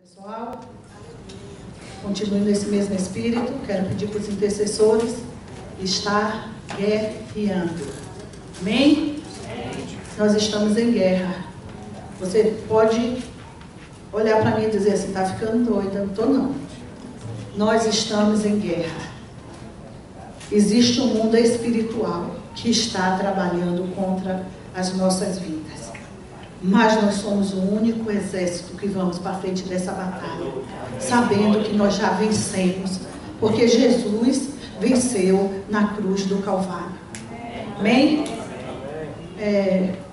Pessoal, continue nesse mesmo espírito. Quero pedir para os intercessores estar guerreando. Amém? Nós estamos em guerra. Você pode olhar para mim e dizer assim, está ficando doida. Não estou não. Nós estamos em guerra. Existe um mundo espiritual que está trabalhando contra as nossas vidas. Mas nós somos o único exército que vamos para frente dessa batalha, sabendo que nós já vencemos, porque Jesus venceu na cruz do Calvário. Amém?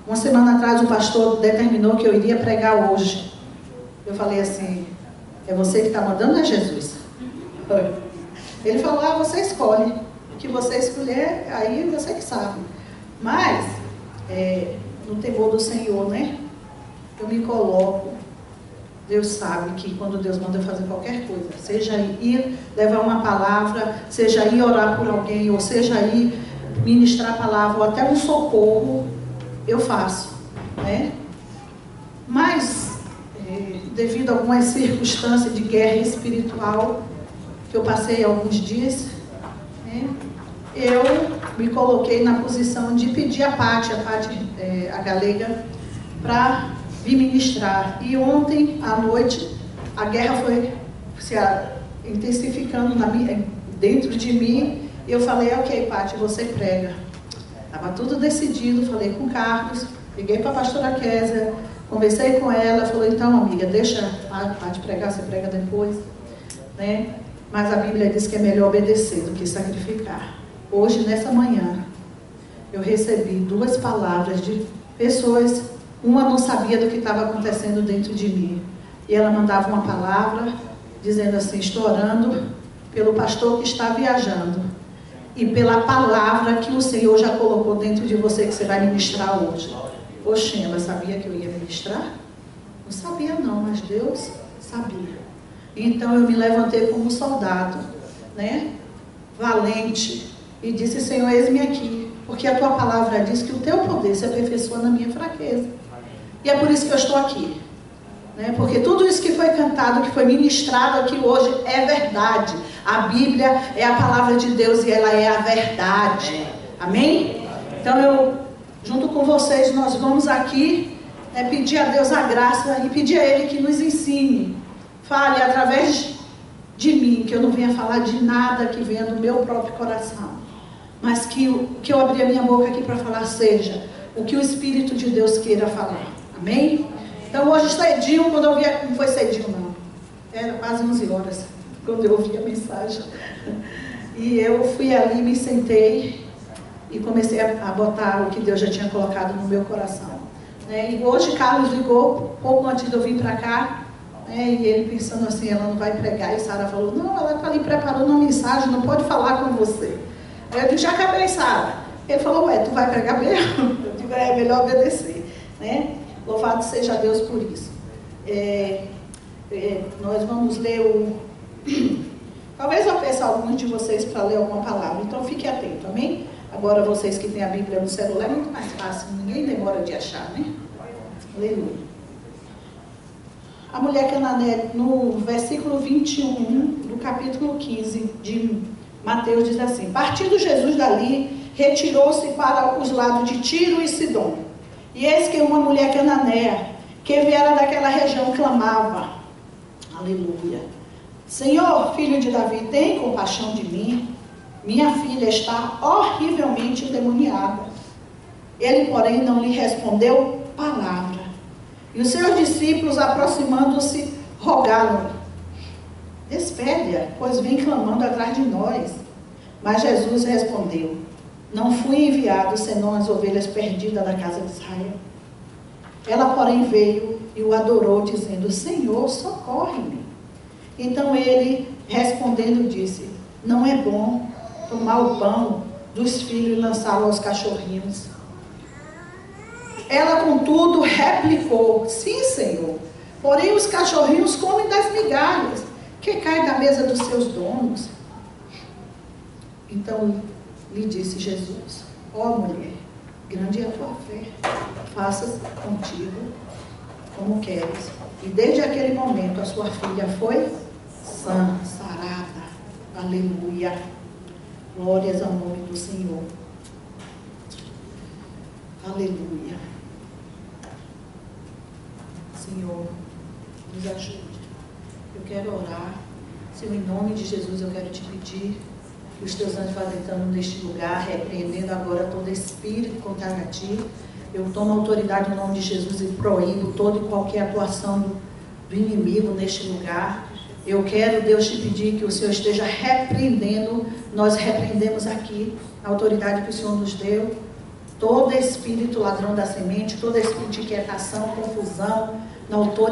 Uma semana atrás o pastor determinou que eu iria pregar hoje. Eu falei assim, é você que está mandando, é Jesus? Ele falou, você escolhe. O que você escolher, aí você que sabe. Mas, no temor do Senhor, né? Eu me coloco. Deus sabe que quando Deus manda eu fazer qualquer coisa, seja ir levar uma palavra, seja ir orar por alguém, ou seja ir ministrar a palavra, ou até um socorro, eu faço, né? Mas, devido a algumas circunstâncias de guerra espiritual que eu passei alguns dias, né? Eu me coloquei na posição de pedir a Pátia, a galega, para vir ministrar. E ontem à noite a guerra foi se intensificando dentro de mim. E eu falei, ok, Pátia, você prega. Estava tudo decidido, falei com o Carlos, liguei para a pastora Kézia, conversei com ela, falou, então amiga, deixa a Pátia pregar, você prega depois, né? Mas a Bíblia diz que é melhor obedecer do que sacrificar. Hoje, nessa manhã, eu recebi 2 palavras de pessoas. Uma não sabia do que estava acontecendo dentro de mim. E ela mandava uma palavra, dizendo assim, estou orando pelo pastor que está viajando. E pela palavra que o Senhor já colocou dentro de você, que você vai ministrar hoje. Oxe, ela sabia que eu ia ministrar? Não sabia não, mas Deus sabia. Então eu me levantei como soldado, né? Valente. E disse, Senhor, eis-me aqui. Porque a tua palavra diz que o teu poder se aperfeiçoa na minha fraqueza. E é por isso que eu estou aqui, né? Porque tudo isso que foi cantado, que foi ministrado aqui hoje é verdade. A Bíblia é a palavra de Deus e ela é a verdade. Amém? Então eu, junto com vocês, nós vamos aqui pedir a Deus a graça e pedir a Ele que nos ensine. Fale através de mim, que eu não venha falar de nada que venha do meu próprio coração. Mas que eu abri a minha boca aqui para falar seja o que o Espírito de Deus queira falar. Amém? Então hoje cedinho, quando eu vi, não foi cedinho não, era quase 11 horas, quando eu ouvi a mensagem. E eu fui ali, me sentei e comecei a botar o que Deus já tinha colocado no meu coração. E hoje Carlos ligou, pouco antes de eu vir para cá, e ele pensando assim, ela não vai pregar. E Sara falou, não, ela está ali preparando uma mensagem, não pode falar com você. Aí eu disse, já acabei, Sara. Ele falou, ué, tu vai pregar mesmo? Eu digo, é melhor obedecer, né? Louvado seja Deus por isso. Nós vamos ler talvez eu peça a alguns de vocês para ler alguma palavra, então fique atento, amém? Agora vocês que têm a Bíblia no celular é muito mais fácil, ninguém demora de achar, né? Aleluia. A mulher cananeia, no versículo 21 do capítulo 15 de Mateus, diz assim, partindo Jesus dali, retirou-se para os lados de Tiro e Sidom. E eis que uma mulher cananeia, que viera daquela região, clamava, aleluia, Senhor, filho de Davi, tem compaixão de mim, minha filha está horrivelmente endemoniada. Ele, porém, não lhe respondeu palavra. E os seus discípulos, aproximando-se, rogaram-lhe, despede-a, pois vem clamando atrás de nós. Mas Jesus respondeu, não fui enviado senão as ovelhas perdidas da casa de Israel. Ela, porém, veio e o adorou, dizendo, Senhor, socorre-me. Então ele, respondendo, disse, não é bom tomar o pão dos filhos e lançá-lo aos cachorrinhos. Ela, contudo, replicou, sim, Senhor, porém os cachorrinhos comem das migalhas que caem da mesa dos seus donos. Então lhe disse Jesus, ó mulher, grande é a tua fé, faça contigo como queres. E desde aquele momento a sua filha foi sã, sarada. Aleluia. Glórias ao nome do Senhor. Aleluia. Senhor, nos ajude. Eu quero orar. Senhor, em nome de Jesus, eu quero te pedir que os teus anjos vá entrando neste lugar, repreendendo agora todo espírito contaminativo. Eu tomo autoridade no nome de Jesus e proíbo toda e qualquer atuação do inimigo neste lugar. Eu quero, Deus, te pedir que o Senhor esteja repreendendo. Nós repreendemos aqui a autoridade que o Senhor nos deu. Todo espírito ladrão da semente, todo espírito de inquietação, confusão,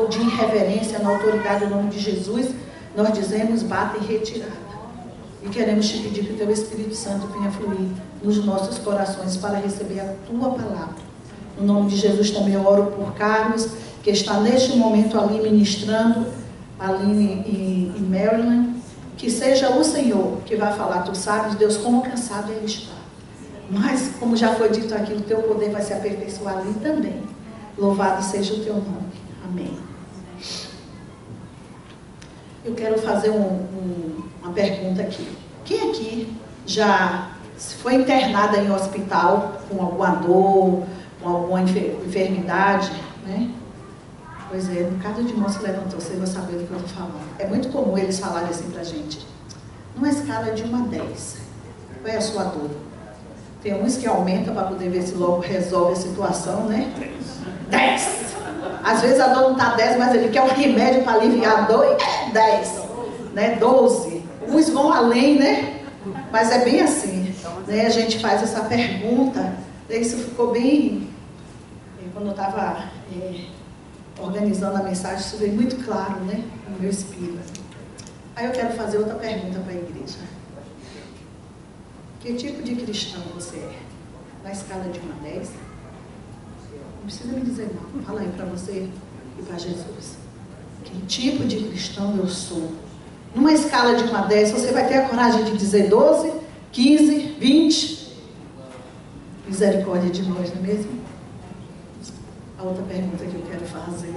de irreverência, na autoridade do nome de Jesus, nós dizemos, bata e retirada. E queremos te pedir que o teu Espírito Santo venha fluir nos nossos corações para receber a tua palavra. No nome de Jesus também eu oro por Carlos, que está neste momento ali ministrando, ali em Maryland. Que seja o Senhor que vai falar. Tu sabes, Deus, como cansado ele está. Mas, como já foi dito aqui, o teu poder vai se aperfeiçoar ali também. Louvado seja o teu nome. Amém. Eu quero fazer uma pergunta aqui. Quem aqui já foi internada em hospital com alguma dor, com alguma enfermidade, né? Pois é, um bocado de mão se levantou, você vai saber do que eu estou falando. É muito comum eles falarem assim pra gente. Numa escala de 1 a 10, qual é a sua dor? Tem uns que aumentam para poder ver se logo resolve a situação, né? 10! Às vezes a dor não está 10, mas ele quer um remédio para aliviar a dor e é 10, né? 12. Uns vão além, né? Mas é bem assim, né? A gente faz essa pergunta, isso ficou bem... Quando eu estava organizando a mensagem, isso veio muito claro, né? No meu espírito. Aí eu quero fazer outra pergunta para a igreja. Que tipo de cristão você é? Na escala de 1 a 10? Não precisa me dizer não. Fala aí para você e para Jesus. Que tipo de cristão eu sou? Numa escala de 1 a 10, você vai ter a coragem de dizer 12, 15, 20? Misericórdia de nós, não é mesmo? A outra pergunta que eu quero fazer.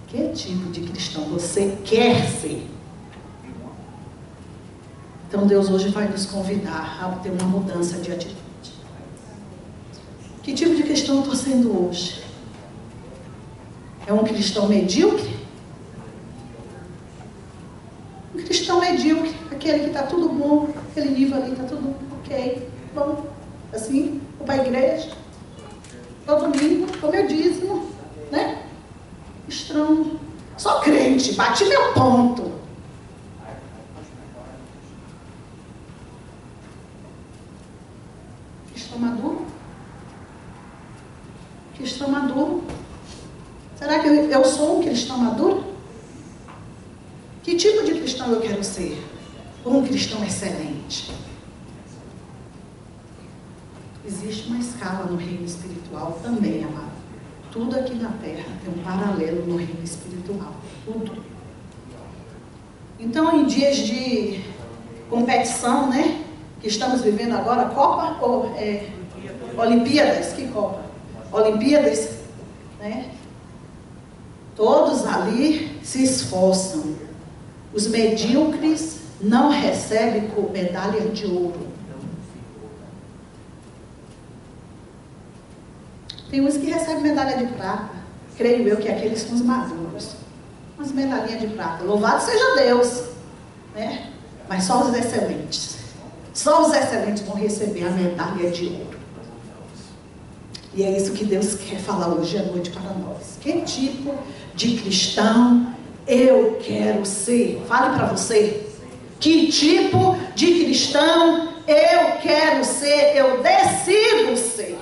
Que tipo de cristão você quer ser? Então Deus hoje vai nos convidar a ter uma mudança de atitude. Que tipo de cristão eu estou sendo hoje? É um cristão medíocre? Um cristão medíocre, aquele que está tudo bom, aquele nível ali está tudo ok, bom, assim, vou para a igreja, todo domingo, com meu dízimo, né? Estranho. Sou crente, bati meu ponto. Cristão maduro? Cristão maduro? Será que eu sou um cristão maduro? Que tipo de cristão eu quero ser? Ou um cristão excelente? Existe uma escala no reino espiritual também, amado. Tudo aqui na terra tem um paralelo no reino espiritual. Tudo. Então, em dias de competição, né? Que estamos vivendo agora, Copa ou Olimpíadas? Que Copa? Olimpíadas, né? Todos ali se esforçam. Os medíocres não recebem medalha de ouro. Tem uns que recebem medalha de prata. Creio eu que aqueles são os maduros. Umas medalhinhas de prata. Louvado seja Deus, né? Mas só os excelentes. Só os excelentes vão receber a medalha de ouro. E é isso que Deus quer falar hoje à noite para nós. Que tipo de cristão eu quero ser? Fale para você. Que tipo de cristão eu quero ser? Eu decido ser.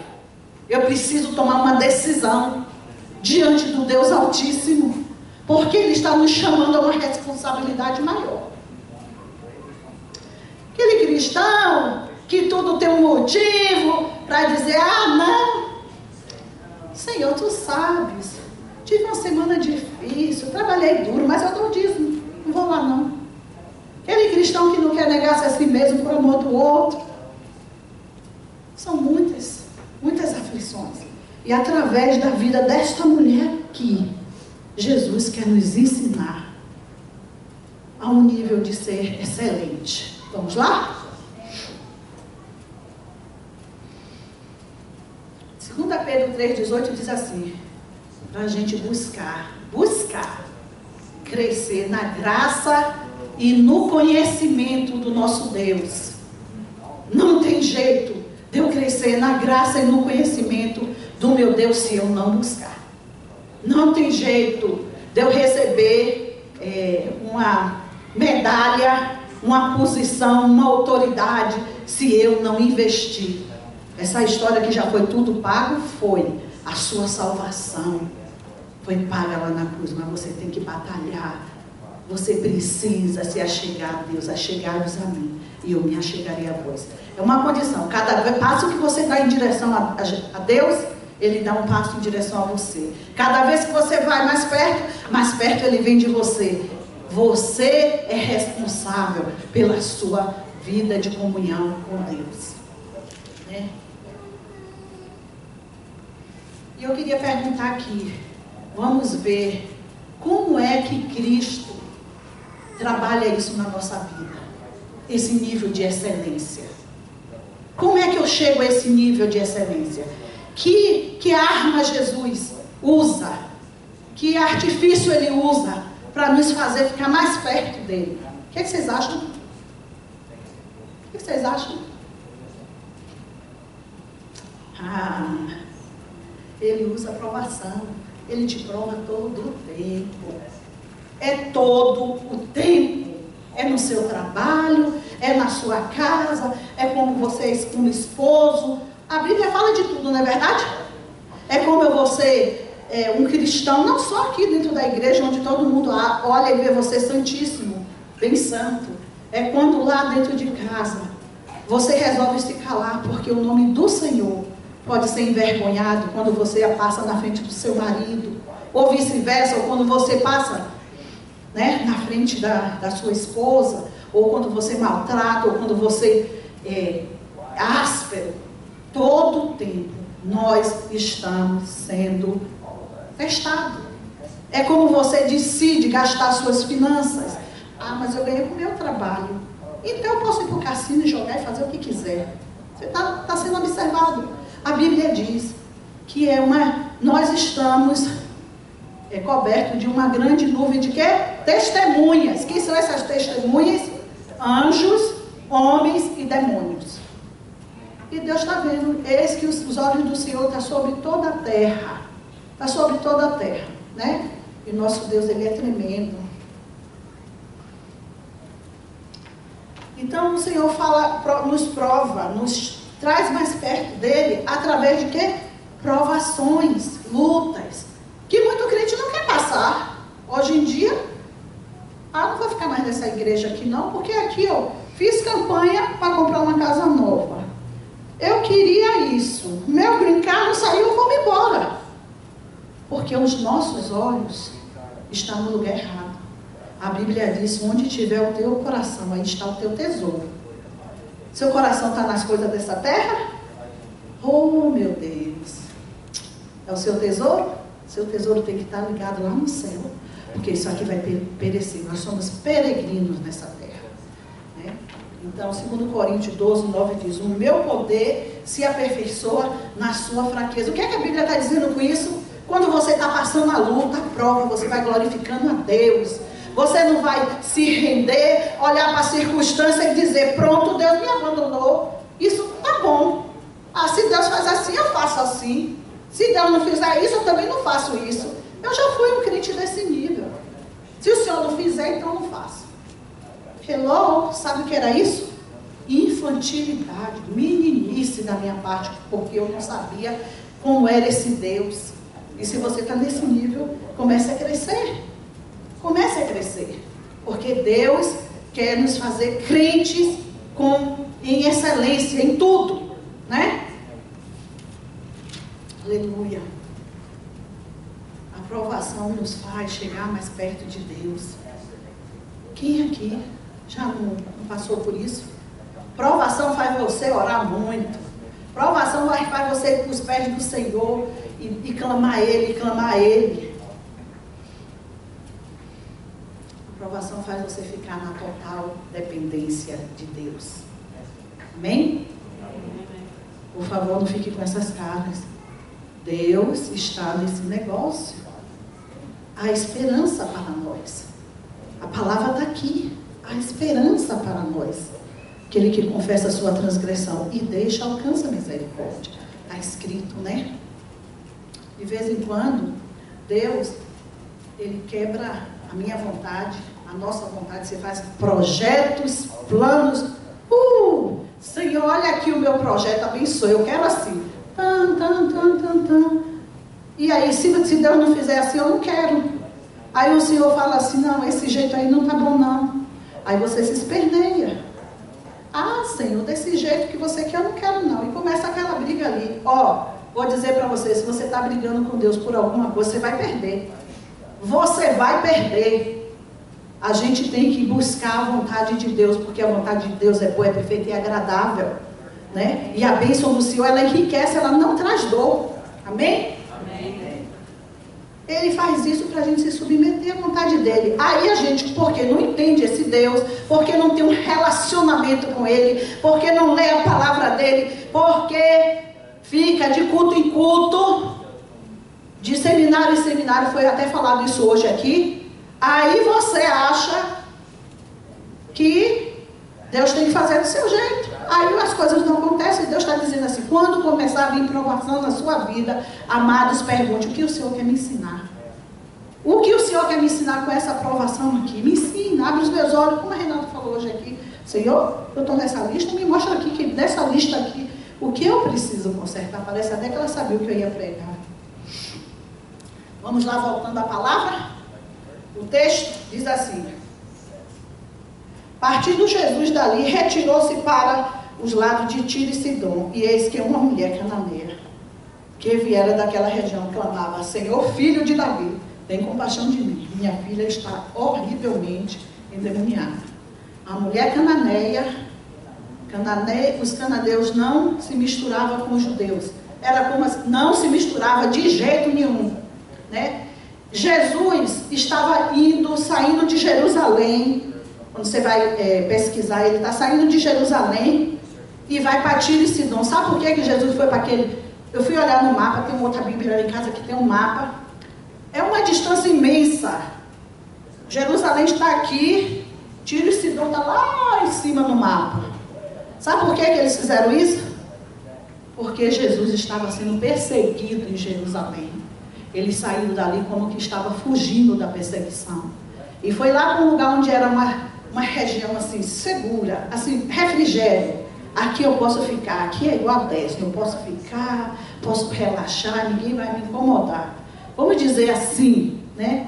Eu preciso tomar uma decisão diante do Deus Altíssimo. Porque Ele está nos chamando a uma responsabilidade maior. Aquele cristão que tudo tem um motivo para dizer, ah, não, Senhor, tu sabes, tive uma semana difícil, trabalhei duro, mas eu dou dízimo, não vou lá não. Aquele cristão que não quer negar-se a si mesmo por amor do outro. São muitas aflições. E através da vida desta mulher aqui, Jesus quer nos ensinar a um nível de ser excelente. Vamos lá? 2 Pedro 3,18 diz assim, para a gente buscar, crescer na graça e no conhecimento do nosso Deus. Não tem jeito de eu crescer na graça e no conhecimento do meu Deus se eu não buscar. Não tem jeito de eu receber uma medalha, uma posição, uma autoridade, se eu não investir. Essa história que já foi tudo pago, foi a sua salvação. Foi paga lá na cruz, mas você tem que batalhar. Você precisa se achegar a Deus, achegar-vos a mim, e eu me achegarei a vós. É uma condição. Cada passo que você dá em direção a Deus, Ele dá um passo em direção a você. Cada vez que você vai mais perto Ele vem de você. Você é responsável pela sua vida de comunhão com Deus. Né? E eu queria perguntar aqui, vamos ver como é que Cristo trabalha isso na nossa vida, esse nível de excelência. Como é que eu chego a esse nível de excelência? Que arma Jesus usa? Que artifício Ele usa para nos fazer ficar mais perto dele? O que vocês acham? O que vocês acham? Ele usa a provação. Ele te prova todo o tempo. É todo o tempo. É no seu trabalho, é na sua casa, é como vocês com o esposo. A Bíblia fala de tudo, não é verdade? É como eu vou ser um cristão, não só aqui dentro da igreja, onde todo mundo olha e vê você santíssimo, bem santo. É quando lá dentro de casa, você resolve se calar, porque o nome do Senhor pode ser envergonhado quando você passa na frente do seu marido, ou vice-versa, ou quando você passa, né, na frente da sua esposa, ou quando você maltrata, ou quando você é áspero. Todo o tempo nós estamos sendo testados. É como você decide gastar suas finanças. Mas eu ganhei com o meu trabalho, então eu posso ir para o cassino e jogar e fazer o que quiser. Você está sendo observado. A Bíblia diz que nós estamos cobertos de uma grande nuvem de quê? Testemunhas. Quem são essas testemunhas? Anjos, homens e demônios. E Deus está vendo, eis que os olhos do Senhor estão sobre toda a terra. Está sobre toda a terra, né? E nosso Deus, Ele é tremendo. Então o Senhor nos prova, nos traz mais perto dele, através de quê? Provações, lutas, que muito crente não quer passar. Hoje em dia, não vou ficar mais nessa igreja aqui não, porque aqui eu fiz campanha para comprar uma casa nova. Eu queria isso. Meu brincar não saiu, eu vou me embora. Porque os nossos olhos estão no lugar errado. A Bíblia diz, onde tiver o teu coração, aí está o teu tesouro. Seu coração está nas coisas dessa terra? Oh, meu Deus. É o seu tesouro? Seu tesouro tem que estar ligado lá no céu. Porque isso aqui vai perecer. Nós somos peregrinos nessa terra. Né? Então, 2 Coríntios 12, 9 diz, o meu poder se aperfeiçoa na sua fraqueza. O que é que a Bíblia está dizendo com isso? Quando você está passando a luta, a prova, você vai glorificando a Deus. Você não vai se render, olhar para a circunstância e dizer, pronto, Deus me abandonou. Isso tá bom. Se Deus faz assim, eu faço assim. Se Deus não fizer isso, eu também não faço isso. Eu já fui um crente desse nível. Se o Senhor não fizer, então não faço. Hello, sabe o que era isso? Infantilidade, meninice da minha parte, porque eu não sabia como era esse Deus. E se você está nesse nível, comece a crescer. Comece a crescer. Porque Deus quer nos fazer crentes em excelência, em tudo. Né? Aleluia. A provação nos faz chegar mais perto de Deus. Quem aqui já não passou por isso? Provação faz você orar muito. Provação faz você ir para os pés do Senhor e clamar a Ele, e clamar a Ele. A provação faz você ficar na total dependência de Deus. Amém? Por favor, não fique com essas caras. Deus está nesse negócio. Há esperança para nós. A palavra está aqui. Há esperança para nós. Aquele que confessa a sua transgressão e deixa, alcança a misericórdia. Está escrito, né? De vez em quando, Deus, Ele quebra a minha vontade, a nossa vontade. Você faz projetos, planos. Senhor, olha aqui o meu projeto, abençoe. Eu quero assim. E aí, se Deus não fizer assim, eu não quero. Aí o Senhor fala assim, não, esse jeito aí não tá bom não. Aí você se esperneia. Ah, Senhor, desse jeito que você quer, eu não quero não. E começa aquela briga ali. Vou dizer para você, se você está brigando com Deus por alguma coisa, você vai perder. Você vai perder. A gente tem que buscar a vontade de Deus, porque a vontade de Deus é boa, é perfeita e agradável, né? E a bênção do Senhor, ela enriquece, ela não traz dor. Amém? Amém. Ele faz isso para a gente se submeter à vontade dele. Aí a gente, porque não entende esse Deus, porque não tem um relacionamento com ele, porque não lê a palavra dele, porque fica de culto em culto, de seminário em seminário, foi até falado isso hoje aqui. Aí você acha que Deus tem que fazer do seu jeito. Aí as coisas não acontecem. Deus está dizendo assim, quando começar a vir provação na sua vida, amados, pergunte, o que o Senhor quer me ensinar? O que o Senhor quer me ensinar com essa provação aqui? Me ensina, abre os meus olhos, como a Renata falou hoje aqui. Senhor, eu estou nessa lista, me mostra aqui, que nessa lista aqui, o que eu preciso consertar. Parece até que ela sabia o que eu ia pregar. Vamos lá, voltando à palavra. O texto diz assim: partindo Jesus dali, retirou-se para os lados de Tiro e Sidom, e eis que uma mulher cananeia, que viera daquela região, clamava, Senhor, filho de Davi, tem compaixão de mim, minha filha está horrivelmente endemoniada. A mulher cananeia, os cananeus não se misturavam com os judeus, era como não se misturava de jeito nenhum, né? Jesus estava saindo de Jerusalém. Quando você vai pesquisar, ele está saindo de Jerusalém e vai para Tiro e Sidom. Sabe por que Jesus foi para aquele? Eu fui olhar no mapa, tem uma outra Bíblia ali em casa que tem um mapa. É uma distância imensa. Jerusalém está aqui, Tiro e Sidom está lá em cima no mapa. Sabe por que eles fizeram isso? Porque Jesus estava sendo perseguido em Jerusalém. Eles saíram dali como que estava fugindo da perseguição. E foi lá para um lugar onde era uma região assim, segura, assim, refrigério. Aqui eu posso ficar, aqui é igual a 10, eu posso ficar, posso relaxar, ninguém vai me incomodar. Vamos dizer assim, né?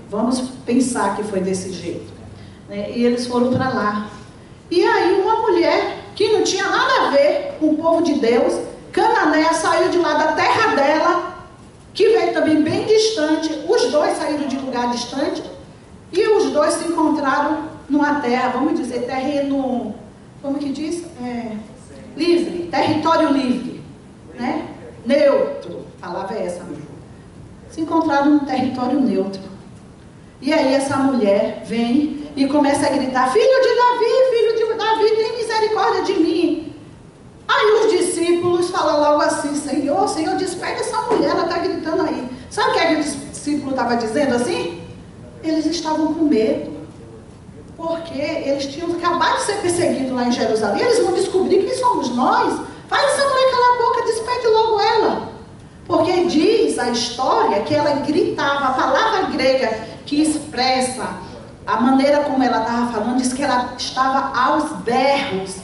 Vamos pensar que foi desse jeito. Né? E eles foram para lá. E aí uma mulher que não tinha nada a ver com o povo de Deus, cananeia, saiu de lá da terra dela, que veio também bem distante. Os dois saíram de lugar distante e os dois se encontraram numa terra, vamos dizer, terreno, como que diz? Livre, território livre, né? Neutro, a palavra é essa mesmo. Se encontraram num território neutro. E aí essa mulher vem e começa a gritar, filho de Davi, tem misericórdia de mim. Aí os discípulos falam logo assim, Senhor, despede essa mulher, ela está gritando aí. Sabe o que é que o discípulo estava dizendo assim? Eles estavam com medo, porque eles tinham acabado de ser perseguidos lá em Jerusalém, eles vão descobrir quem somos nós. Faz essa mulher calar a boca, despede logo ela. Porque diz a história que ela gritava, a palavra grega que expressa a maneira como ela estava falando, diz que ela estava aos berros.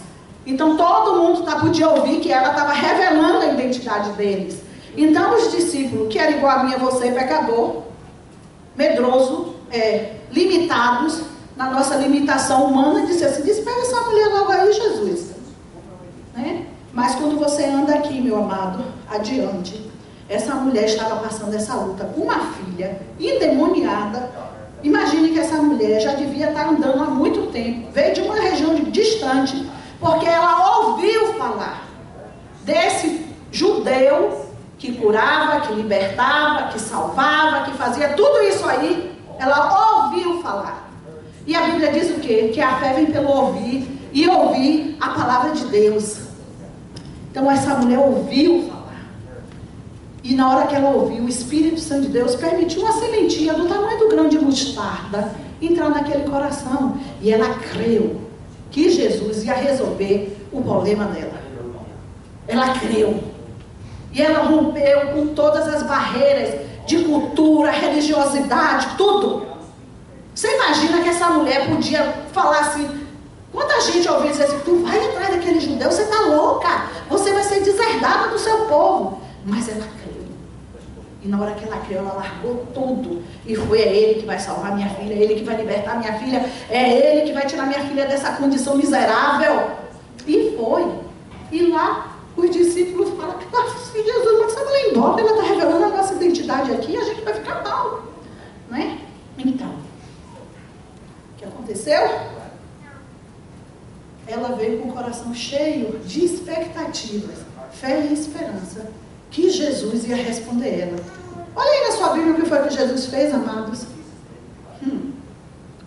Então todo mundo podia ouvir que ela estava revelando a identidade deles. Então os discípulos, que era igual a mim e a você, pecador, medroso, limitados, na nossa limitação humana, disse assim, despede essa mulher logo aí, Jesus. Né? Mas quando você anda aqui, meu amado, adiante, essa mulher estava passando essa luta com uma filha endemoniada. Imagine que essa mulher já devia estar andando há muito tempo, veio de uma região distante, porque ela ouviu falar desse judeu que curava, que libertava, que salvava, que fazia tudo isso aí, ela ouviu falar. E a Bíblia diz o quê? Que a fé vem pelo ouvir, e ouvir a palavra de Deus. Então essa mulher ouviu falar. E na hora que ela ouviu, o Espírito Santo de Deus permitiu uma sementinha do tamanho do grão de mostarda entrar naquele coração. E ela creu que Jesus ia resolver o problema dela. Ela creu. E ela rompeu com todas as barreiras de cultura, religiosidade, tudo. Você imagina que essa mulher podia falar assim, quanta gente ouviu dizer assim, tu vai atrás daquele judeu, você está louca, você vai ser deserdada do seu povo. Mas ela creu. E na hora que ela creu, ela largou tudo. E foi, é Ele que vai salvar minha filha, é Ele que vai libertar minha filha, é Ele que vai tirar minha filha dessa condição miserável. E foi. E lá, os discípulos falam, Jesus, mas você vai lá embora, ela está revelando a nossa identidade aqui, a gente vai ficar mal. Né? Então, o que aconteceu? Ela veio com o coração cheio de expectativas, fé e esperança, que Jesus ia responder ela. Olha aí na sua Bíblia o que foi que Jesus fez, amados.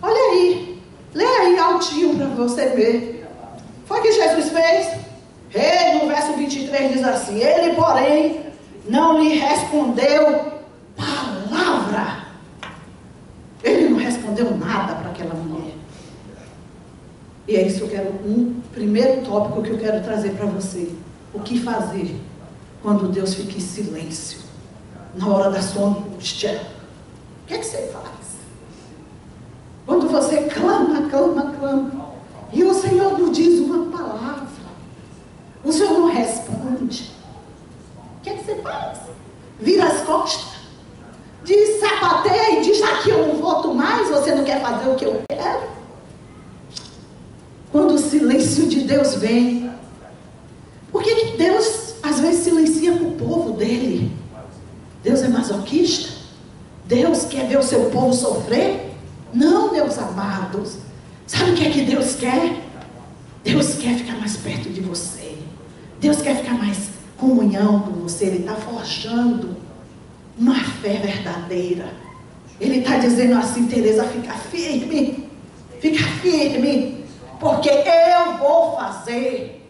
Olha aí. Lê aí altinho para você ver. Foi o que Jesus fez? No verso 23 diz assim, ele, porém, não lhe respondeu palavra. Ele não respondeu nada para aquela mulher. E é isso que eu quero, um primeiro tópico que eu quero trazer para você. O que fazer quando Deus fica em silêncio, na hora da sua angústia? O que é que você faz? Quando você clama, clama, clama, e o Senhor não diz uma palavra, o Senhor não responde, o que é que você faz? Vira as costas, diz, sapateia e diz, aqui eu não volto mais, você não quer fazer o que eu quero? Quando o silêncio de Deus vem, por que Deus às vezes silencia para o povo dele? Deus é masoquista? Deus quer ver o seu povo sofrer? Não, meus amados. Sabe o que é que Deus quer? Deus quer ficar mais perto de você. Deus quer ficar mais comunhão com você. Ele está forjando uma fé verdadeira. Ele está dizendo assim, Teresa, fica firme. Fica firme. Porque eu vou fazer.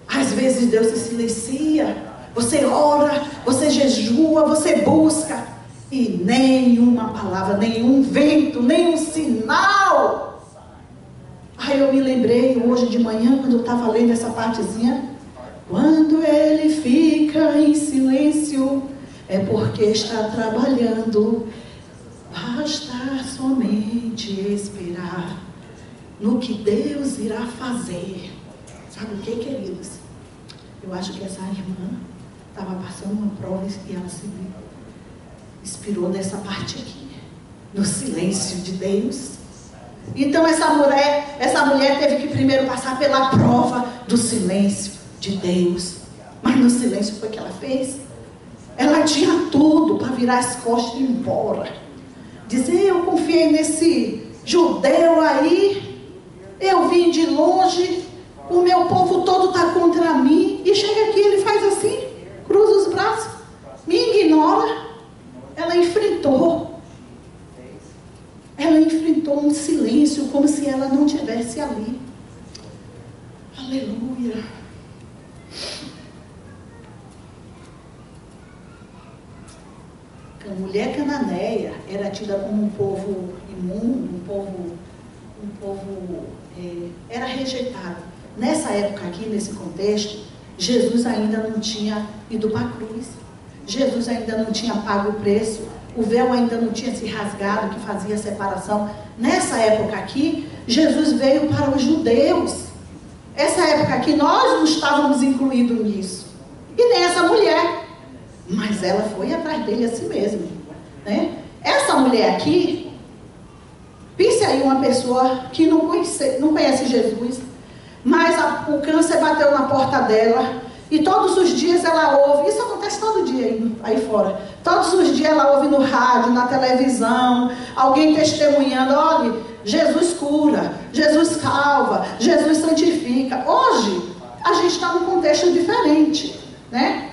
Às vezes Deus se silencia, você ora, você jejua, você busca, e nenhuma palavra, nenhum vento, nenhum sinal. Aí eu me lembrei hoje de manhã, quando eu estava lendo essa partezinha, quando ele fica em silêncio, é porque está trabalhando, basta somente esperar no que Deus irá fazer. Sabe o que, queridos? Eu acho que essa irmã estava passando uma prova e ela se inspirou nessa parte aqui, no silêncio de Deus. Então essa mulher teve que primeiro passar pela prova do silêncio de Deus. Mas no silêncio foi o que ela fez. Ela tinha tudo para virar as costas e ir embora. Dizer, eu confiei nesse judeu aí, eu vim de longe, o meu povo todo está contra mim, e chega aqui, ele faz assim, cruza os braços, me ignora. Ela enfrentou um silêncio, como se ela não estivesse ali. Aleluia. A mulher cananeia era tida como um povo imundo, era rejeitado. Nessa época aqui, nesse contexto, Jesus ainda não tinha ido para a cruz. Jesus ainda não tinha pago o preço. O véu ainda não tinha se rasgado, que fazia a separação. Nessa época aqui, Jesus veio para os judeus. Essa época aqui, nós não estávamos incluídos nisso. E nem essa mulher. Mas ela foi atrás dele assim mesmo. Né? Essa mulher aqui, pense aí uma pessoa que não conhece Jesus, mas o câncer bateu na porta dela, e todos os dias ela ouve, isso acontece todo dia aí fora, todos os dias ela ouve no rádio, na televisão, alguém testemunhando, olha, Jesus cura, Jesus salva, Jesus santifica. Hoje, a gente está num contexto diferente, né?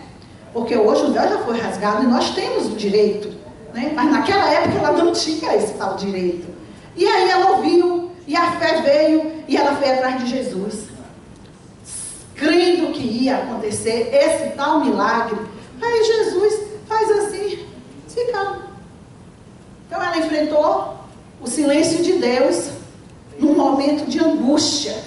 Porque hoje o véu já foi rasgado e nós temos o direito, né? Mas naquela época ela não tinha esse tal direito. E aí ela ouviu, e a fé veio, e ela foi atrás de Jesus, crendo que ia acontecer esse tal milagre. Aí Jesus faz assim, se calma. Então ela enfrentou o silêncio de Deus num momento de angústia.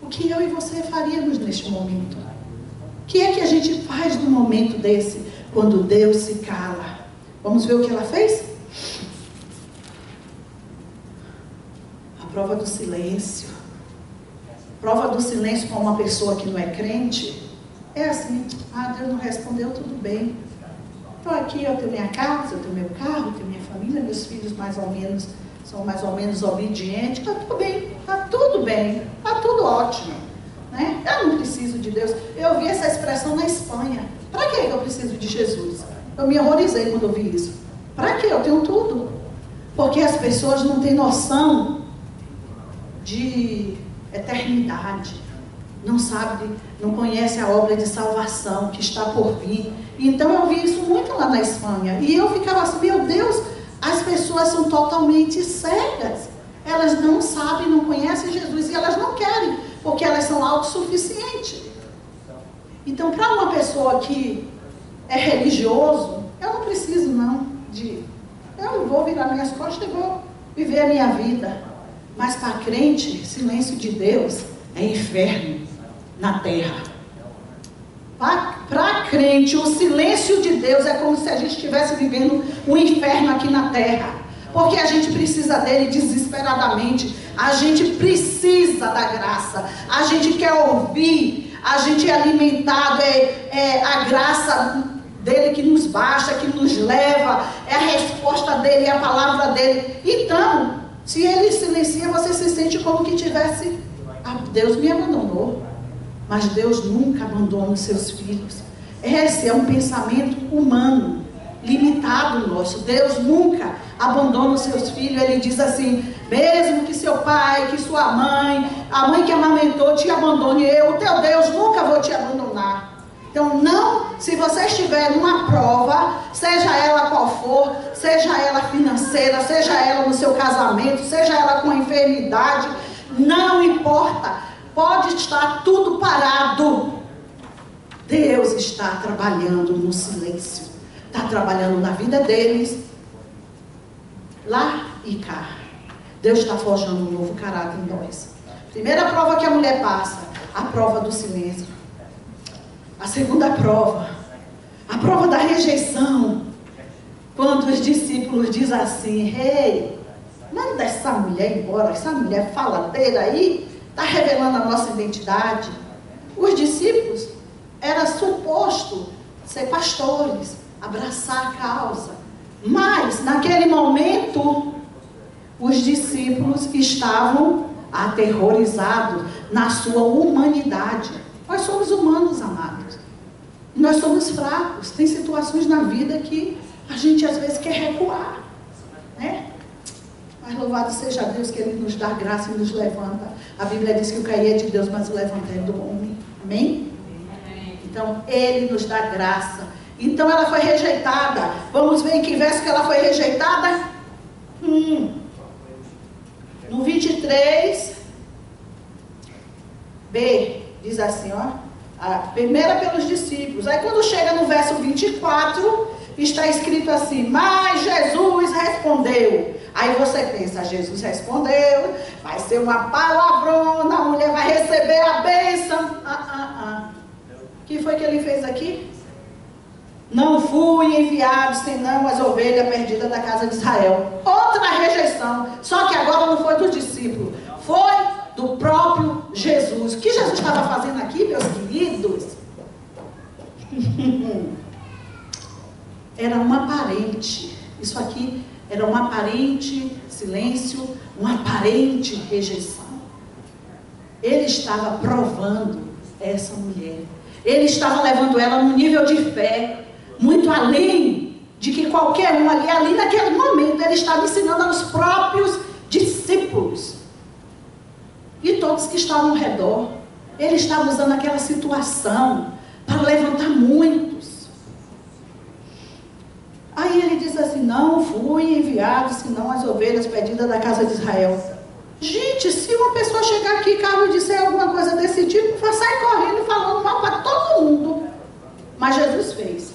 O que eu e você faríamos neste momento? O que é que a gente faz num momento desse, quando Deus se cala? Vamos ver o que ela fez? A prova do silêncio. Prova do silêncio com uma pessoa que não é crente é assim: ah, Deus não respondeu, tudo bem. Estou aqui, eu tenho minha casa, eu tenho meu carro, eu tenho minha família, meus filhos são mais ou menos obedientes, está tudo bem, está tudo bem, está tudo ótimo, né? Eu não preciso de Deus. Eu ouvi essa expressão na Espanha: para que eu preciso de Jesus? Eu me horrorizei quando ouvi isso. Para que? Eu tenho tudo. Porque as pessoas não têm noção de eternidade, não sabe, não conhece a obra de salvação que está por vir. Então eu vi isso muito lá na Espanha, e eu ficava assim: meu Deus, as pessoas são totalmente cegas, elas não sabem, não conhecem Jesus, e elas não querem, porque elas são autossuficientes. Então, para uma pessoa que é religioso, eu não preciso eu vou virar minhas costas e vou viver a minha vida. Mas para crente, silêncio de Deus é inferno na terra. Para crente, o silêncio de Deus é como se a gente estivesse vivendo um inferno aqui na terra. Porque a gente precisa dele desesperadamente. A gente precisa da graça. A gente quer ouvir. A gente é alimentado. A graça dele que nos baixa, que nos leva. É a resposta dele, é a palavra dele. Então, se ele silencia, você se sente como que tivesse: ah, Deus me abandonou. Mas Deus nunca abandona os seus filhos. Esse é um pensamento humano, limitado nosso. Deus nunca abandona os seus filhos. Ele diz assim: mesmo que seu pai, que sua mãe, a mãe que amamentou te abandone, eu, o teu Deus, nunca vou te abandonar. Então não, se você estiver numa prova, seja ela qual for, seja ela financeira, seja ela no seu casamento, seja ela com a enfermidade, não importa. Pode estar tudo parado. Deus está trabalhando no silêncio. Está trabalhando na vida deles, lá e cá. Deus está forjando um novo caráter em nós. Primeira prova que a mulher passa, a prova do silêncio. A segunda prova, a prova da rejeição. Quando os discípulos dizem assim: ei, manda essa mulher embora, essa mulher faladeira aí, está revelando a nossa identidade. Os discípulos era suposto ser pastores, abraçar a causa. Mas, naquele momento, os discípulos estavam aterrorizados na sua humanidade. Nós somos humanos, amados. Nós somos fracos. Tem situações na vida que a gente às vezes quer recuar, né? Mas louvado seja Deus que Ele nos dá graça e nos levanta. A Bíblia diz que o cair é de Deus, mas o levantar é do homem. Amém? Então, Ele nos dá graça. Então, ela foi rejeitada. Vamos ver em que verso que ela foi rejeitada? No 23, B, diz assim, ó. A primeira pelos discípulos. Aí, quando chega no verso 24, está escrito assim: mas Jesus respondeu. Aí você pensa: Jesus respondeu, vai ser uma palavrona, a mulher vai receber a bênção. O que foi que ele fez aqui? Não fui enviado senão as ovelhas perdidas da casa de Israel. Outra rejeição, só que agora não foi do discípulo, foi do próprio Jesus. O que Jesus estava fazendo aqui, meus queridos? Era um aparente, isso aqui era um aparente silêncio, uma aparente rejeição. Ele estava provando essa mulher. Ele estava levando ela num nível de fé muito além de que qualquer um ali naquele momento, ele estava ensinando aos próprios discípulos e todos que estavam ao redor. Ele estava usando aquela situação para levantar muitos. não fui enviado, senão as ovelhas perdidas da casa de Israel. Gente, se uma pessoa chegar aqui, Carlos, e disser alguma coisa desse tipo, vai sair correndo falando mal para todo mundo. Mas Jesus fez.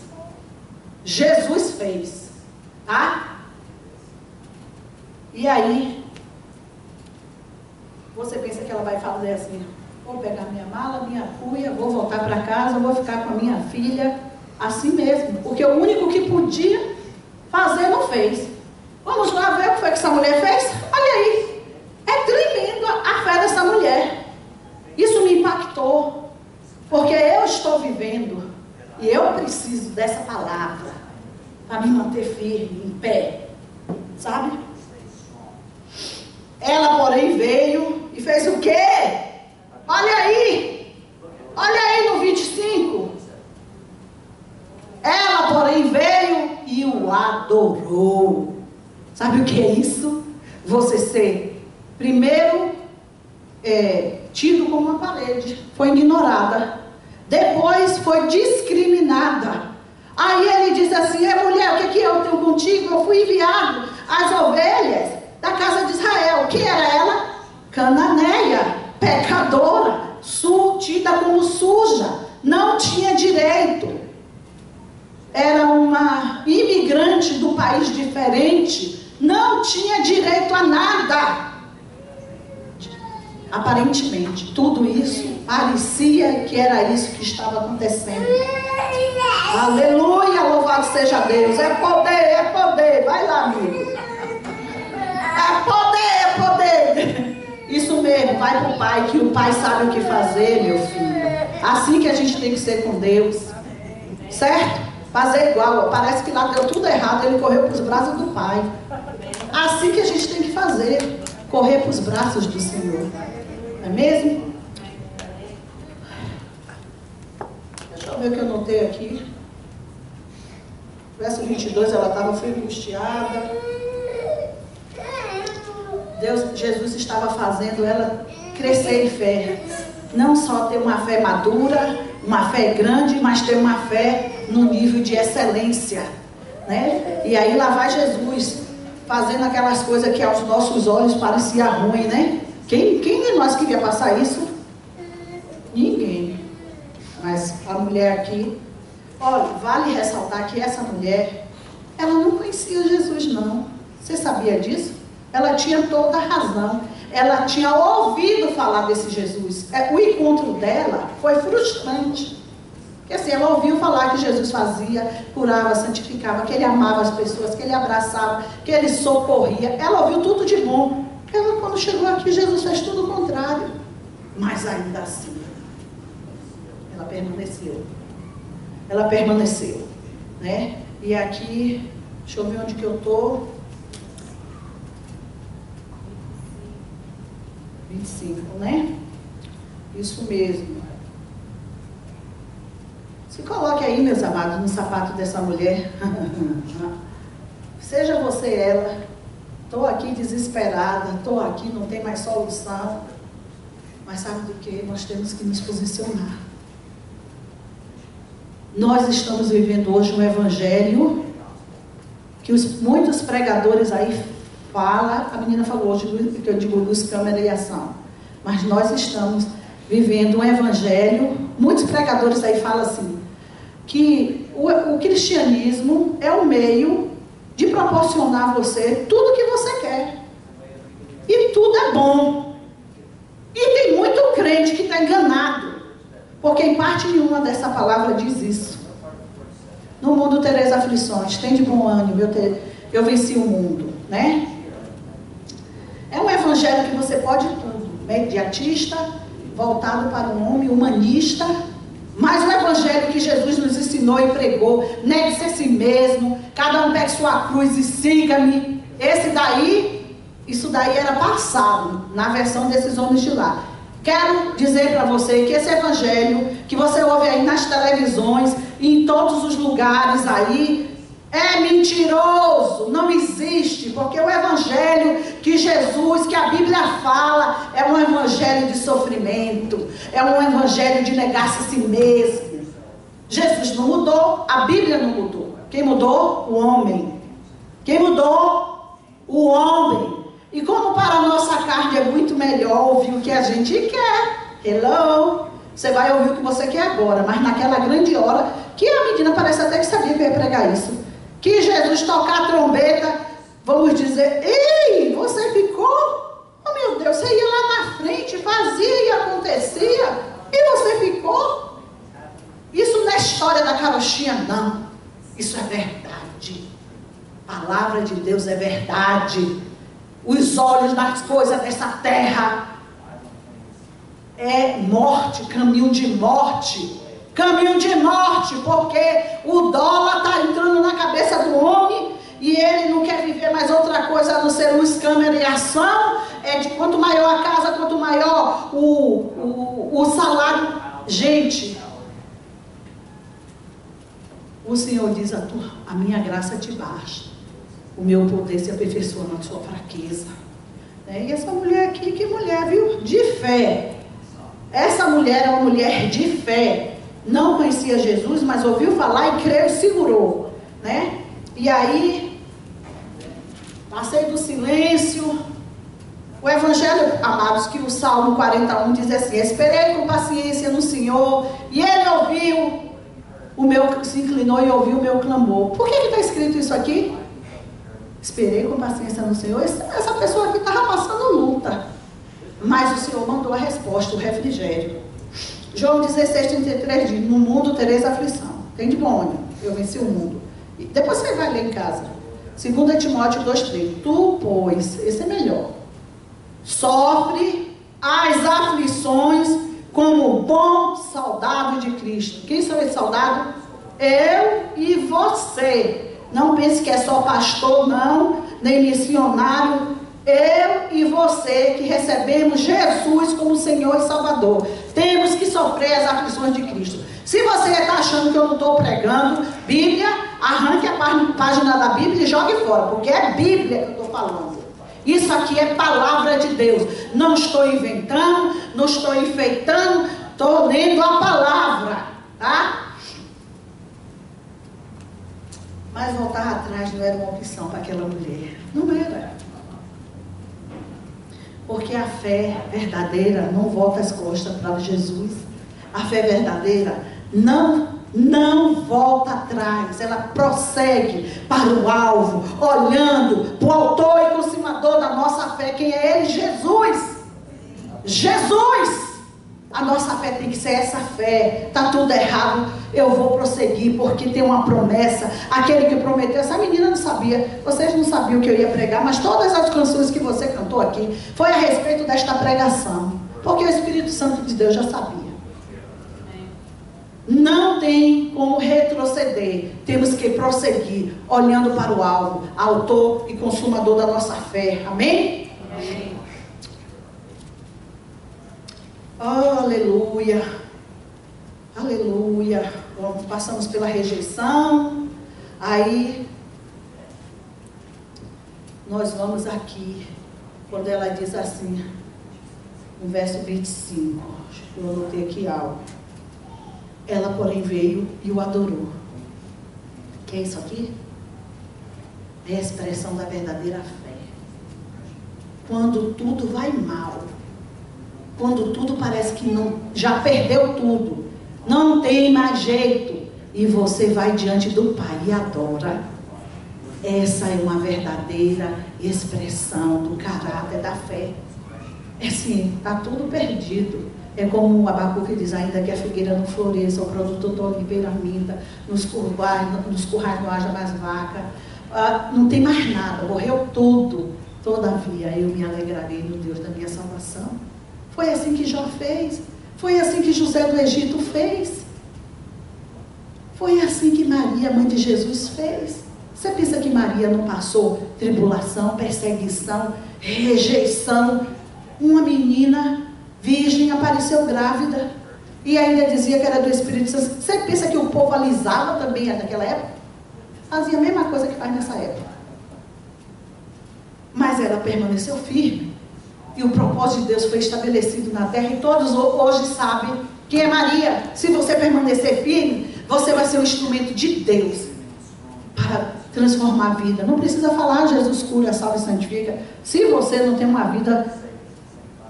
Jesus fez. Tá? E aí, você pensa que ela vai fazer assim: vou pegar minha mala, minha cuia, vou voltar para casa, vou ficar com a minha filha, assim mesmo. Porque o único que podia fazer não fez. Vamos lá ver o que foi que essa mulher fez? Olha aí, é tremendo a fé dessa mulher. Isso me impactou, porque eu estou vivendo e eu preciso dessa palavra para me manter firme, em pé, sabe? Ela, porém, veio e fez o quê? Olha aí no 25. Ela, porém, veio e o adorou. Sabe o que é isso? Você ser, primeiro, tido como uma parede, foi ignorada. Depois foi discriminada. Aí ele diz assim: mulher, o que eu tenho contigo? Eu fui enviado às ovelhas da casa de Israel. Quem era ela? Cananeia, pecadora, tida como suja, não tinha direito. Era uma imigrante do país diferente, não tinha direito a nada. Aparentemente, tudo isso parecia que era isso que estava acontecendo. Aleluia, louvado seja Deus. É poder, vai lá, amigo. É poder. Isso mesmo, vai para o Pai, que o Pai sabe o que fazer, meu filho. Assim que a gente tem que ser com Deus, certo? Fazer igual, parece que lá deu tudo errado, ele correu para os braços do Pai. Assim que a gente tem que fazer, correr para os braços do Senhor. Não é mesmo? Deixa eu ver o que eu notei aqui. Verso 22, ela estava angustiada. Jesus estava fazendo ela crescer em fé. Não só ter uma fé madura, uma fé grande, mas ter uma fé no nível de excelência, né? E aí lá vai Jesus, fazendo aquelas coisas que aos nossos olhos parecia ruim, né? Quem de nós queria passar isso? Ninguém. Mas a mulher aqui, olha, vale ressaltar que essa mulher, ela não conhecia Jesus, não. Você sabia disso? Ela tinha toda a razão. Ela tinha ouvido falar desse Jesus. O encontro dela foi frustrante. Porque assim, ela ouviu falar que Jesus fazia, curava, santificava, que ele amava as pessoas, que ele abraçava, que ele socorria. Ela ouviu tudo de bom. Ela, quando chegou aqui, Jesus fez tudo o contrário. Mas ainda assim, ela permaneceu. Ela permaneceu, né? E aqui, deixa eu ver onde que eu estou. 25, né? Isso mesmo. Se coloque aí, meus amados, no sapato dessa mulher. Seja você ela. Estou aqui desesperada, estou aqui, não tem mais solução. Mas sabe do que? Nós temos que nos posicionar. Nós estamos vivendo hoje um evangelho que muitos pregadores aí falam. A menina falou hoje que eu digo luz, câmera e ação. Mas nós estamos vivendo um evangelho. Muitos pregadores aí falam assim, que o cristianismo é um meio de proporcionar a você tudo que você quer. E tudo é bom. E tem muito crente que está enganado. Porque em parte nenhuma dessa palavra diz isso. No mundo tereis aflições, tem de bom ânimo, eu venci o mundo, né? É um evangelho que você pode tudo. Mediatista, voltado para um homem humanista. Mas o evangelho que Jesus nos ensinou e pregou, negue-se a si mesmo, cada um pegue sua cruz e siga-me. Isso daí era passado, na versão desses homens de lá. Quero dizer para você que esse evangelho que você ouve aí nas televisões, em todos os lugares aí, é mentiroso, não existe, porque o evangelho que Jesus, que a Bíblia fala, é um evangelho de sofrimento, é um evangelho de negar-se a si mesmo. Jesus não mudou, a Bíblia não mudou. Quem mudou? O homem. Quem mudou? O homem. E como para a nossa carne é muito melhor ouvir o que a gente quer. Hello? Você vai ouvir o que você quer agora, mas naquela grande hora, que a menina parece até que sabia que eu ia pregar isso. Que Jesus tocar a trombeta, vamos dizer, ei, você ficou? Oh meu Deus, você ia lá na frente, fazia e acontecia, e você ficou? Isso não é história da carochinha, não. Isso é verdade. A palavra de Deus é verdade. Os olhos nas coisas dessa terra é morte, caminho de morte. Caminho de morte, porque o dólar está entrando na cabeça do homem e ele não quer viver mais outra coisa a não ser luz, câmera e ação. É de quanto maior a casa, quanto maior o salário. Gente, o Senhor diz: a minha graça te basta, o meu poder se aperfeiçoa na sua fraqueza. E essa mulher aqui, que mulher, viu? De fé. Essa mulher é uma mulher de fé. Não conhecia Jesus, mas ouviu falar e creu e segurou, né? E aí, passei do silêncio. O evangelho, amados, que o Salmo 41 diz assim: esperei com paciência no Senhor, e Ele ouviu se inclinou e ouviu o meu clamor. Por que está escrito isso aqui? Esperei com paciência no Senhor. Essa pessoa aqui estava passando luta, mas o Senhor mandou a resposta, o refrigério. João 16:33 diz: no mundo tereis aflição. Tem de bom ânimo, eu venci o mundo. E depois você vai ler em casa. 2 Timóteo 2:3. Tu, pois, esse é melhor, sofre as aflições como bom soldado de Cristo. Quem são esses soldados? Eu e você. Não pense que é só pastor, não, nem missionário. Eu e você que recebemos Jesus como Senhor e Salvador, temos que sofrer as aflições de Cristo. Se você está achando que eu não estou pregando Bíblia, arranque a página da Bíblia e jogue fora, porque é Bíblia que eu estou falando. Isso aqui é palavra de Deus. Não estou inventando, não estou enfeitando, estou lendo a palavra, tá? Mas voltar atrás não era uma opção para aquela mulher. Não era. Porque a fé verdadeira não volta as costas para Jesus. A fé verdadeira não volta atrás. Ela prossegue para o alvo, olhando para o autor e consumador da nossa fé. Quem é Ele? Jesus. Jesus. A nossa fé tem que ser essa fé. Está tudo errado, eu vou prosseguir, porque tem uma promessa. Aquele que prometeu, essa menina não sabia, vocês não sabiam que eu ia pregar, mas todas as canções que você cantou aqui foi a respeito desta pregação, porque o Espírito Santo de Deus já sabia. Não tem como retroceder, temos que prosseguir, olhando para o alvo, autor e consumador da nossa fé. Amém? Amém. Oh, aleluia, aleluia. Passamos pela rejeição. Aí nós vamos aqui, quando ela diz assim, no verso 25, eu anotei aqui algo. Ela, porém, veio e o adorou. Que é isso aqui? É a expressão da verdadeira fé. Quando tudo vai mal, quando tudo parece que não, já perdeu tudo, não tem mais jeito, e você vai diante do Pai e adora. Essa é uma verdadeira expressão do caráter da fé. É assim, está tudo perdido. É como o Abacuque diz: ainda que a figueira não floresça, o produtor da oliveira minta, nos currais não haja mais vaca, não tem mais nada, morreu tudo. Todavia eu me alegrarei no Deus da minha salvação. Foi assim que Jó fez. Foi assim que José do Egito fez. Foi assim que Maria, mãe de Jesus, fez. Você pensa que Maria não passou tribulação, perseguição, rejeição? Uma menina virgem apareceu grávida e ainda dizia que era do Espírito Santo. Você pensa que o povo alisava também naquela época? Fazia a mesma coisa que faz nessa época. Mas ela permaneceu firme. E o propósito de Deus foi estabelecido na terra. E todos hoje sabem quem é Maria. Se você permanecer firme, você vai ser um instrumento de Deus para transformar a vida. Não precisa falar Jesus cura, salva e santifica. Se você não tem uma vida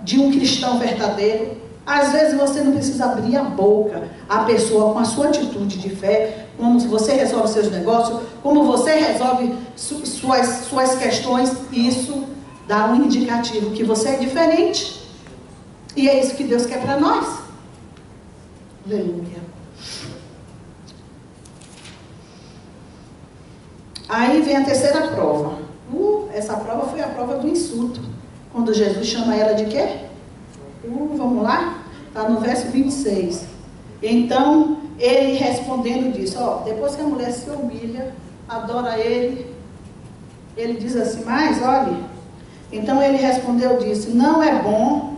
de um cristão verdadeiro, às vezes você não precisa abrir a boca. A pessoa, com a sua atitude de fé, como você resolve seus negócios, como você resolve suas questões, isso dá um indicativo que você é diferente. E é isso que Deus quer para nós. Aleluia. Aí vem a terceira prova. Essa prova foi a prova do insulto. Quando Jesus chama ela de quê? Vamos lá? Está no verso 26. Então, ele respondendo disse, depois que a mulher se humilha, adora ele, ele diz assim, mas olhe, então ele respondeu, disse, não é bom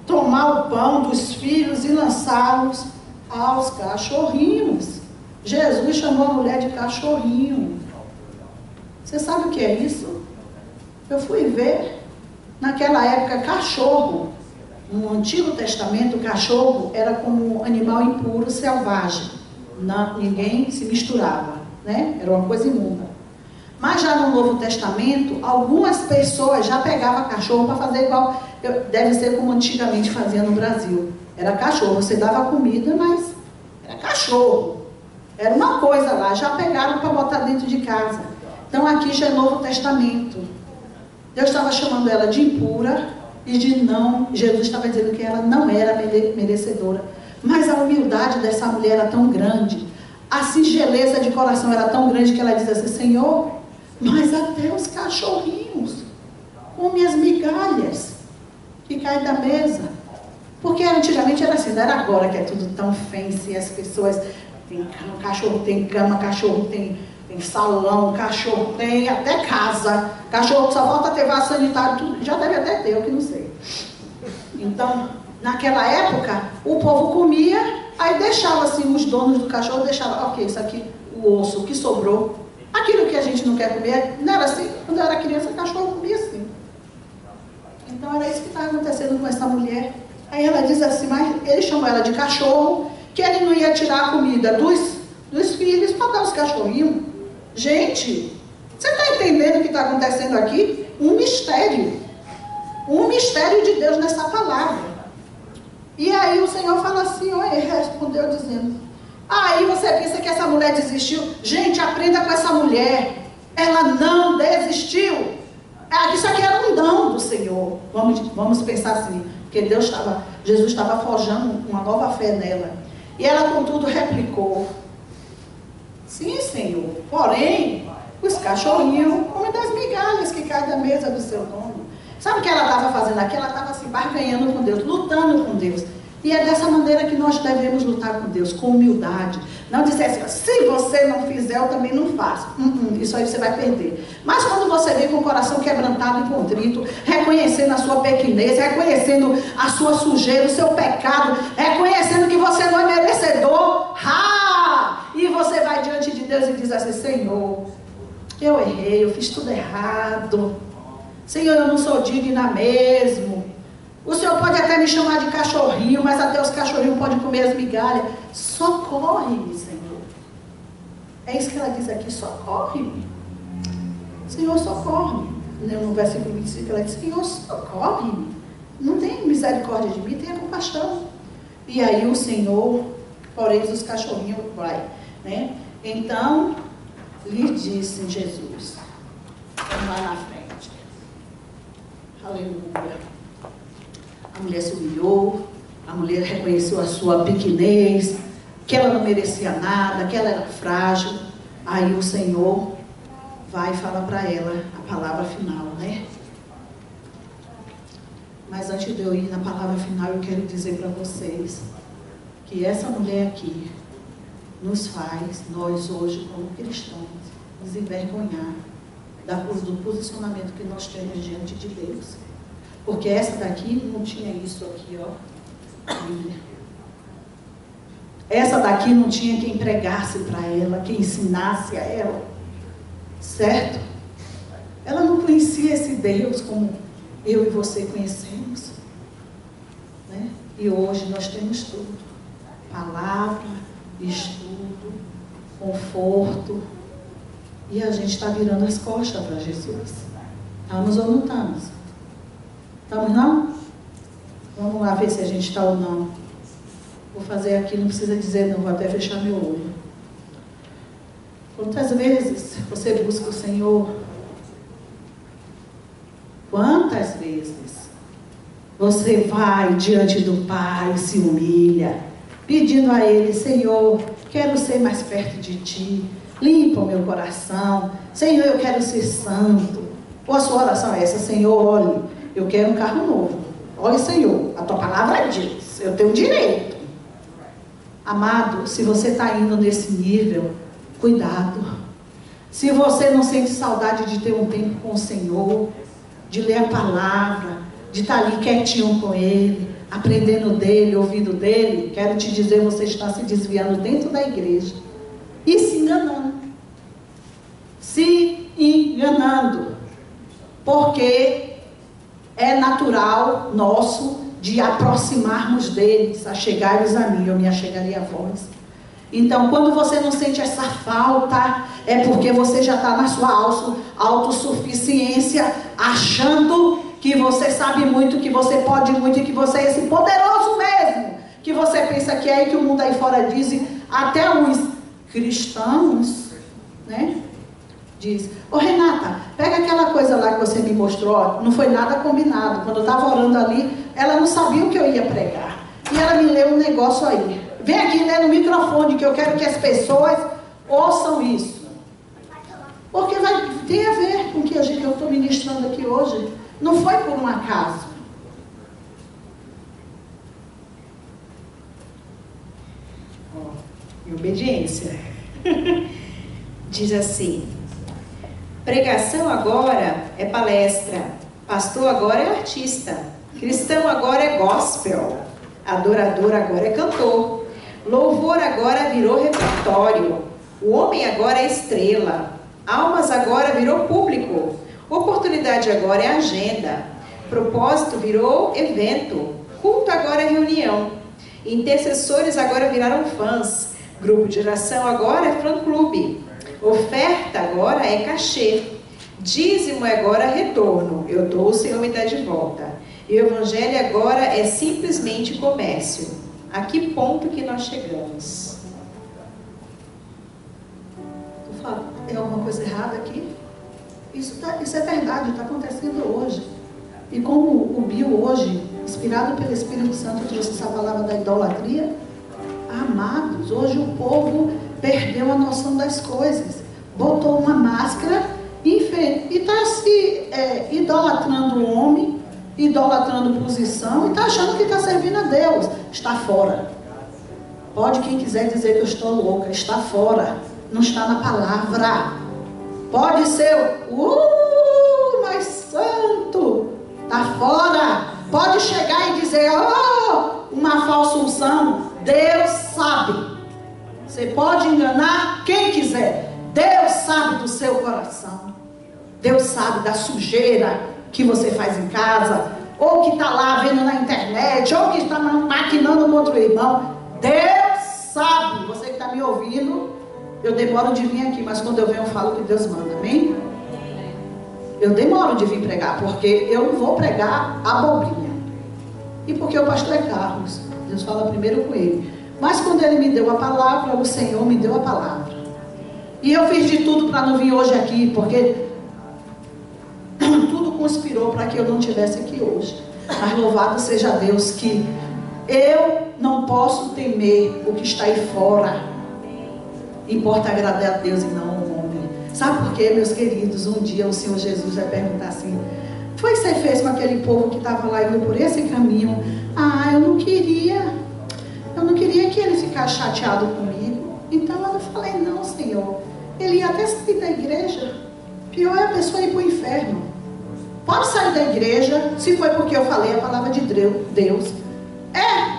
tomar o pão dos filhos e lançá-los aos cachorrinhos. Jesus chamou a mulher de cachorrinho. Você sabe o que é isso? Eu fui ver, naquela época, cachorro. No Antigo Testamento, o cachorro era como um animal impuro, selvagem. Ninguém se misturava, né? Era uma coisa imunda. Mas já no Novo Testamento, algumas pessoas já pegavam cachorro para fazer igual, deve ser como antigamente fazia no Brasil. Era cachorro, você dava comida, mas era cachorro. Era uma coisa lá, já pegaram para botar dentro de casa. Então aqui já é Novo Testamento. Deus estava chamando ela de impura e de não. Jesus estava dizendo que ela não era merecedora. Mas a humildade dessa mulher era tão grande, a singeleza de coração era tão grande que ela diz assim, Senhor, mas até os cachorrinhos comem as migalhas que caem da mesa. Porque antigamente era assim, não era agora que é tudo tão fancy, as pessoas tem cachorro tem cama, cachorro tem salão, cachorro tem até casa, cachorro só falta ter vaso sanitário, tudo, já deve até ter, eu que não sei. Então, naquela época, o povo comia, aí deixava assim, os donos do cachorro deixavam, ok, isso aqui, o osso, o que sobrou, aquilo que a gente não quer comer, não era assim? Quando eu era criança, o cachorro comia assim. Então era isso que estava acontecendo com essa mulher. Aí ela diz assim, mas ele chamou ela de cachorro, que ele não ia tirar a comida dos filhos para dar os cachorrinhos. Gente, você está entendendo o que está acontecendo aqui? Um mistério de Deus nessa palavra. E aí o Senhor fala assim, ele respondeu dizendo, aí você pensa que essa mulher desistiu? Gente, aprenda com essa mulher, ela não desistiu. Isso aqui era um dom do Senhor, vamos pensar assim, porque Jesus estava forjando uma nova fé nela. E ela, contudo, replicou, sim, Senhor, porém, os cachorrinhos comem das migalhas que caem da mesa do seu dono. Sabe o que ela estava fazendo aqui? Ela estava se barganhando com Deus, lutando com Deus. E é dessa maneira que nós devemos lutar com Deus, com humildade. Não dizer assim, se você não fizer, eu também não faço. Isso aí você vai perder. Mas quando você vem com o coração quebrantado e contrito, reconhecendo a sua pequenez, reconhecendo a sua sujeira, o seu pecado, reconhecendo que você não é merecedor, e você vai diante de Deus e diz assim, Senhor, eu errei, eu fiz tudo errado. Senhor, eu não sou digna mesmo. O Senhor pode até me chamar de cachorrinho, mas até os cachorrinhos podem comer as migalhas. Socorre-me, Senhor. É isso que ela diz aqui, socorre-me. Senhor, socorre-me. No versículo 25 ela diz, Senhor, socorre-me. Não tem misericórdia de mim, tenha compaixão. E aí o Senhor, porém, os cachorrinhos vai, né? Então, lhe disse Jesus, vamos lá na frente. Aleluia. A mulher se humilhou, a mulher reconheceu a sua pequenez, que ela não merecia nada, que ela era frágil. Aí o Senhor vai e fala para ela a palavra final, né? Mas antes de eu ir na palavra final, eu quero dizer para vocês que essa mulher aqui nos faz, nós hoje como cristãos, nos envergonhar do posicionamento que nós temos diante de Deus. Porque essa daqui não tinha isso aqui, Essa daqui não tinha quem pregasse para ela, quem ensinasse a ela. Certo? Ela não conhecia esse Deus como eu e você conhecemos. Né? E hoje nós temos tudo. Palavra, estudo, conforto. E a gente está virando as costas para Jesus. Estamos ou não estamos? Estamos não? Vamos lá ver se a gente está ou não. Vou fazer aqui, não precisa dizer não, vou até fechar meu olho. Quantas vezes você busca o Senhor? Quantas vezes você vai diante do Pai e se humilha, pedindo a Ele: Senhor, quero ser mais perto de Ti, limpa o meu coração, Senhor, eu quero ser santo. Ou a sua oração é essa: Senhor, olhe, eu quero um carro novo. Olhe, Senhor, a Tua palavra diz, eu tenho direito. Amado, se você está indo nesse nível, cuidado. Se você não sente saudade de ter um tempo com o Senhor, de ler a palavra, de estar ali quietinho com Ele, aprendendo dEle, ouvindo dEle, quero te dizer, você está se desviando dentro da igreja e se enganando. Se enganando. Porque é natural nosso de aproximarmos deles, achegai-vos a mim, eu me achegaria a vós. Então, quando você não sente essa falta, é porque você já está na sua autossuficiência, achando que você sabe muito, que você pode muito e que você é esse poderoso mesmo, que você pensa que é, e que o mundo aí fora diz, até os cristãos, né? Diz: ô Renata, pega aquela coisa lá que você me mostrou, ó, não foi nada combinado. Quando eu estava orando ali, ela não sabia o que eu ia pregar. E ela me leu um negócio aí. Vem aqui, né, no microfone, que eu quero que as pessoas ouçam isso. Porque tem a ver com o que eu estou ministrando aqui hoje. Não foi por um acaso. Ó, em obediência. Diz assim: pregação agora é palestra, pastor agora é artista, cristão agora é gospel, adorador agora é cantor, louvor agora virou repertório, o homem agora é estrela, almas agora virou público, oportunidade agora é agenda, propósito virou evento, culto agora é reunião, intercessores agora viraram fãs, grupo de oração agora é fã-clube, oferta agora é cachê, dízimo agora é retorno, eu dou, o Senhor me dá de volta, e o evangelho agora é simplesmente comércio. A que ponto que nós chegamos? Eu falo, tem alguma coisa errada aqui? Isso é verdade, está acontecendo hoje. E como o Bill hoje, inspirado pelo Espírito Santo, trouxe essa palavra da idolatria, amados, hoje o povo perdeu a noção das coisas, botou uma máscara e está se idolatrando o homem, idolatrando posição, e está achando que está servindo a Deus. Está fora. Pode quem quiser dizer que eu estou louca, está fora, não está na palavra. Pode ser mais santo, está fora. Pode chegar e dizer, uma falsa unção. Deus sabe. Você pode enganar quem quiser. Deus sabe do seu coração. Deus sabe da sujeira que você faz em casa, ou que está lá vendo na internet, ou que está maquinando contra o irmão. Deus sabe. Você que está me ouvindo, eu demoro de vir aqui, mas quando eu venho eu falo que Deus manda, amém? Eu demoro de vir pregar, porque eu não vou pregar abobrinha. E porque o pastor é Carlos, Deus fala primeiro com ele. Mas quando ele me deu a palavra, o Senhor me deu a palavra. E eu fiz de tudo para não vir hoje aqui, porque tudo conspirou para que eu não estivesse aqui hoje. Mas louvado seja Deus que eu não posso temer o que está aí fora. Importa agradar a Deus e não ao homem. Sabe por quê, meus queridos? Um dia o Senhor Jesus vai perguntar assim: foi que você fez com aquele povo que estava lá indo por esse caminho? Eu não queria que ele ficasse chateado comigo. Então eu não falei não, Senhor. Ele ia até sair da igreja. Pior é a pessoa ir para o inferno. Pode sair da igreja, se foi porque eu falei a palavra de Deus.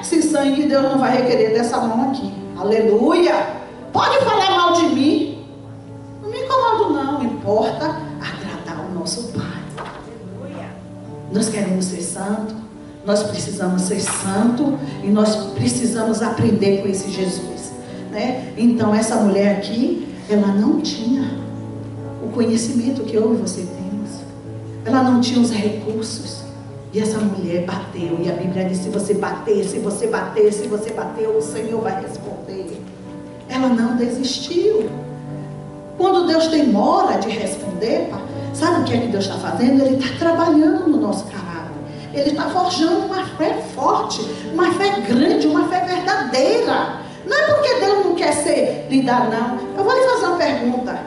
Se sangue de Deus não vai requerer dessa mão aqui. Aleluia! Pode falar mal de mim. Não me incomodo não. Importa agradar o nosso Pai. Nós queremos ser santos. Nós precisamos ser santos. E nós precisamos aprender com esse Jesus, né? Então essa mulher aqui, ela não tinha. conhecimento que eu e você temos. Ela não tinha os recursos. E essa mulher bateu. E a Bíblia diz: se você bater, se você bater, se você bater, o Senhor vai responder. Ela não desistiu. Quando Deus demora de responder, sabe o que é que Deus está fazendo? Ele está trabalhando no nosso caráter. Ele está forjando uma fé forte, uma fé grande, uma fé verdadeira. Não é porque Deus não quer lidar, não. Eu vou lhe fazer uma pergunta.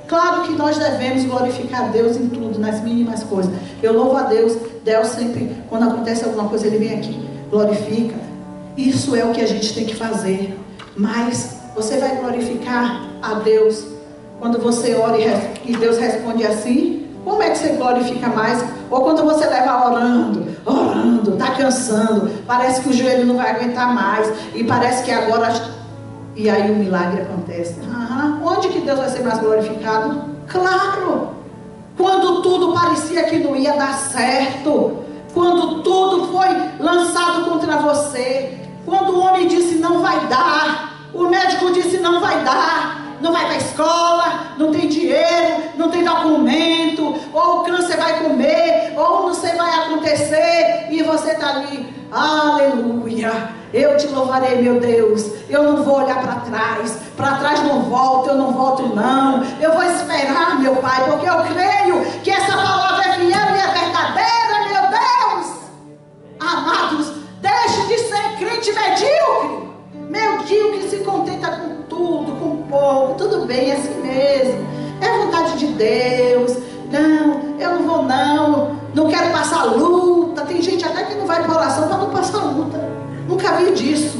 Claro que nós devemos glorificar Deus em tudo, nas mínimas coisas. Eu louvo a Deus. Deus sempre, quando acontece alguma coisa, Ele vem aqui, glorifica. Isso é o que a gente tem que fazer. Mas você vai glorificar a Deus quando você ora e Deus responde assim? Como é que você glorifica mais? Ou quando você leva orando, está cansando, parece que o joelho não vai aguentar mais, e parece que agora... E aí o milagre acontece. Onde que Deus vai ser mais glorificado? Claro! Quando tudo parecia que não ia dar certo, quando tudo foi lançado contra você, quando o homem disse não vai dar, o médico disse não vai dar, não vai para a escola, não tem dinheiro, não tem documento, ou o câncer vai comer, ou não sei vai acontecer, e você está ali, aleluia, eu te louvarei, meu Deus, eu não vou olhar para trás não volto, eu não volto não, eu vou esperar, meu Pai, porque eu creio que essa palavra é fiel e é verdadeira, meu Deus. Amados, deixe de ser crente medíocre se contenta com tudo, com pouco, tudo bem, é assim mesmo, é vontade de Deus, não, eu não vou não quero passar luta, tem gente até que não vai para oração para não passar luta, nunca vi disso.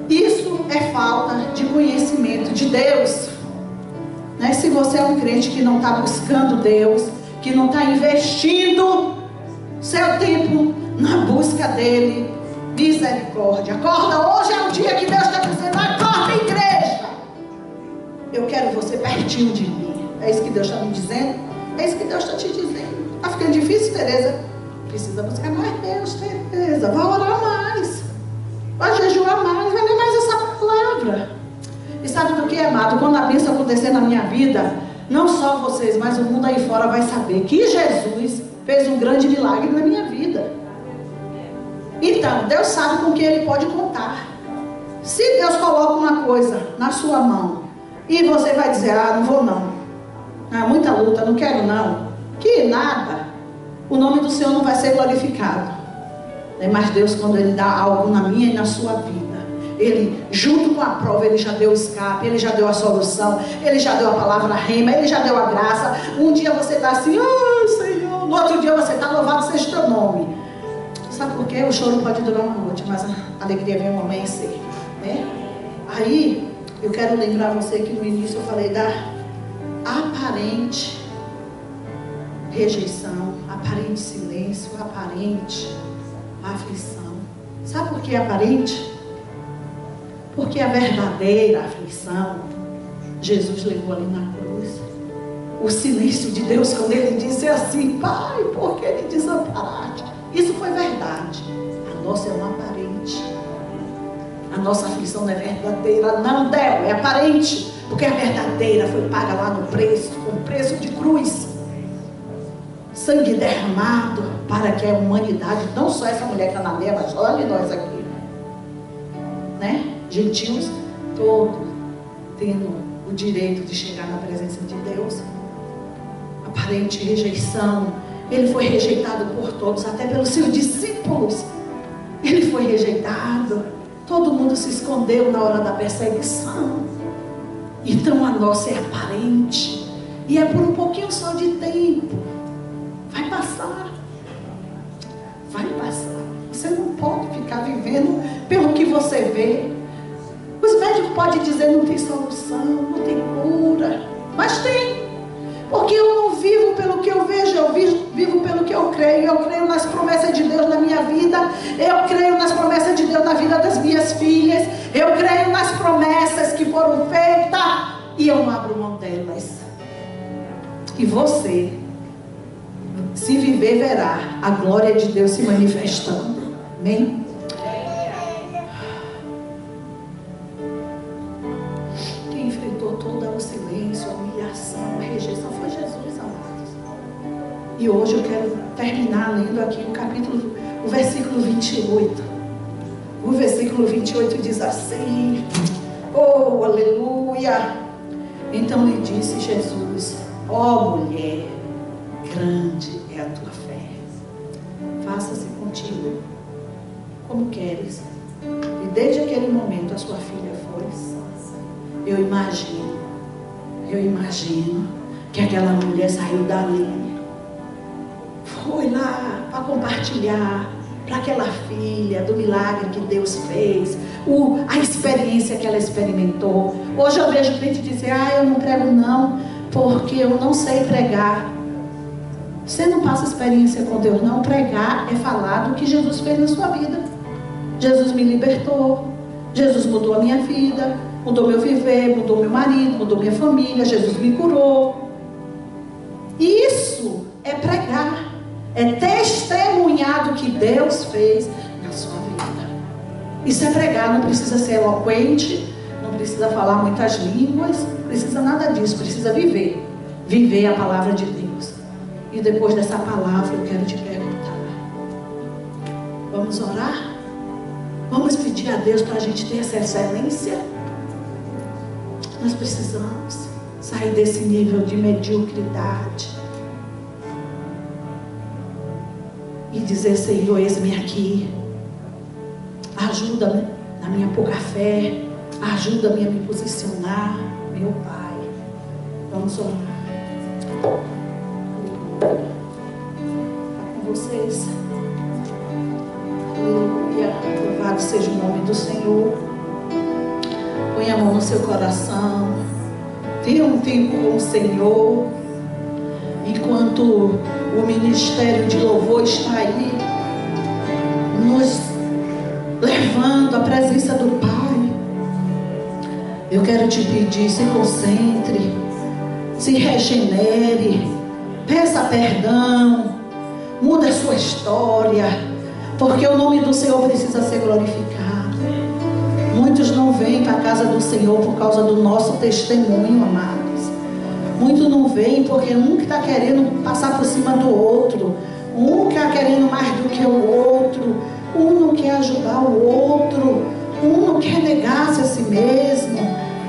Isso é falta de conhecimento de Deus, né? Se você é um crente que não está buscando Deus, que não está investindo seu tempo na busca dele, misericórdia, acorda, hoje é o dia que Deus está dizendo, acorda, igreja, eu quero você pertinho de mim. É isso que Deus está me dizendo? É isso que Deus está te dizendo. Está ficando difícil, Tereza? Precisa buscar mais Deus, Tereza, vai orar mais, vai jejuar mais, vai ler mais essa palavra. E sabe do que, amado? Quando a bênção acontecer na minha vida, não só vocês, mas o mundo aí fora vai saber que Jesus fez um grande milagre na minha vida. Então, Deus sabe com quem Ele pode contar. Se Deus coloca uma coisa na sua mão e você vai dizer, não vou não, muita luta, não quero não, que nada, o nome do Senhor não vai ser glorificado. Mas Deus, quando Ele dá algo na minha e na sua vida, Ele, junto com a prova, Ele já deu o escape, Ele já deu a solução, Ele já deu a palavra rema, Ele já deu a graça. Um dia você está assim, Senhor, no outro dia você está, louvado seja o teu nome. Sabe por quê? O choro pode durar uma noite, mas a alegria vem um amanhecer, né? Aí, eu quero lembrar você que no início eu falei da aparente rejeição, aparente silêncio, aparente aflição. Sabe por que aparente? Porque a verdadeira aflição Jesus levou ali na cruz. O silêncio de Deus quando Ele disse assim, Pai, por que me desamparaste? Isso foi verdade. A nossa é uma aparente. A nossa aflição não é verdadeira, não, Del, é aparente. Porque a verdadeira foi paga lá no preço, com preço de cruz. Sangue derramado para que a humanidade, não só essa mulher cananeia, mas olha nós aqui, né? Gentios, todos tendo o direito de chegar na presença de Deus. Aparente rejeição. Ele foi rejeitado por todos, até pelos seus discípulos. Ele foi rejeitado. Todo mundo se escondeu na hora da perseguição. Então a nossa é aparente. E é por um pouquinho só de tempo. Vai passar. Vai passar. Você não pode ficar vivendo pelo que você vê. Os médicos podem dizer não tem solução, não tem cura. Mas tem. Porque eu não vivo pelo que eu vejo, eu vivo pelo que eu creio. Eu creio nas promessas de Deus na minha vida. Eu creio nas promessas de Deus na vida das minhas filhas. Eu creio nas promessas que foram feitas. E eu não abro mão delas. E você, se viver, verá a glória de Deus se manifestando. Amém? Quem enfrentou todo o silêncio, a humilhação, E hoje eu quero terminar lendo aqui o versículo 28. O versículo 28 diz assim: oh, aleluia! Então lhe disse Jesus: ó mulher, grande é a tua fé. Faça-se contigo como queres. E desde aquele momento a sua filha foi sã. Eu imagino que aquela mulher saiu dali, foi lá para compartilhar para aquela filha do milagre que Deus fez, a experiência que ela experimentou. Hoje eu vejo gente dizer: eu não prego não, porque eu não sei pregar. Você não passa experiência com Deus não. Pregar é falar do que Jesus fez na sua vida. Jesus me libertou, Jesus mudou a minha vida, mudou meu viver, mudou meu marido, mudou minha família, Jesus me curou. Isso é pregar, é testemunhar do que Deus fez na sua vida. Isso é pregar, não precisa ser eloquente, não precisa falar muitas línguas, não precisa nada disso, precisa viver a palavra de Deus. E depois dessa palavra eu quero te perguntar: vamos orar? Vamos pedir a Deus para a gente ter essa excelência? Nós precisamos sair desse nível de mediocridade e dizer: Senhor, eis-me aqui, ajuda-me na minha pouca fé, ajuda-me a me posicionar, meu Pai. Vamos orar. Está com vocês? Aleluia, louvado seja o nome do Senhor. Põe a mão no seu coração, tenha um tempo com o Senhor, enquanto o ministério de louvor está aí, nos levando à presença do Pai. Eu quero te pedir: se concentre, se regenere, peça perdão, muda a sua história, porque o nome do Senhor precisa ser glorificado. Muitos não vêm para a casa do Senhor por causa do nosso testemunho, amados. Muitos não vêm porque um que está querendo passar por cima do outro, um que está querendo mais do que o outro, um não quer ajudar o outro, um não quer negar-se a si mesmo.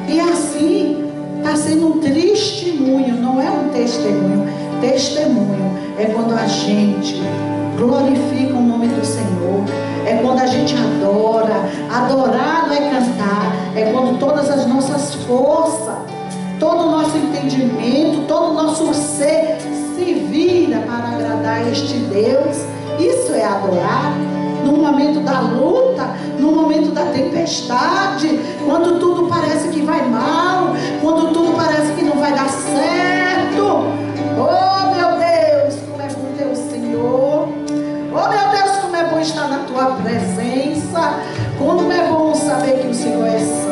E assim está sendo um testemunho, não é um testemunho. Testemunho é quando a gente glorifica o nome do Senhor, é quando a gente adora. Adorar não é cantar, é quando todas as nossas forças, todo o nosso entendimento, todo o nosso ser se vira para agradar este Deus. Isso é adorar. No momento da luta, no momento da tempestade, quando tudo parece que vai mal, quando tudo parece que não vai dar certo. Oh meu Deus, como é bom ter o Senhor. Oh meu Deus, como é bom estar na tua presença. Como é bom saber que o Senhor é santo.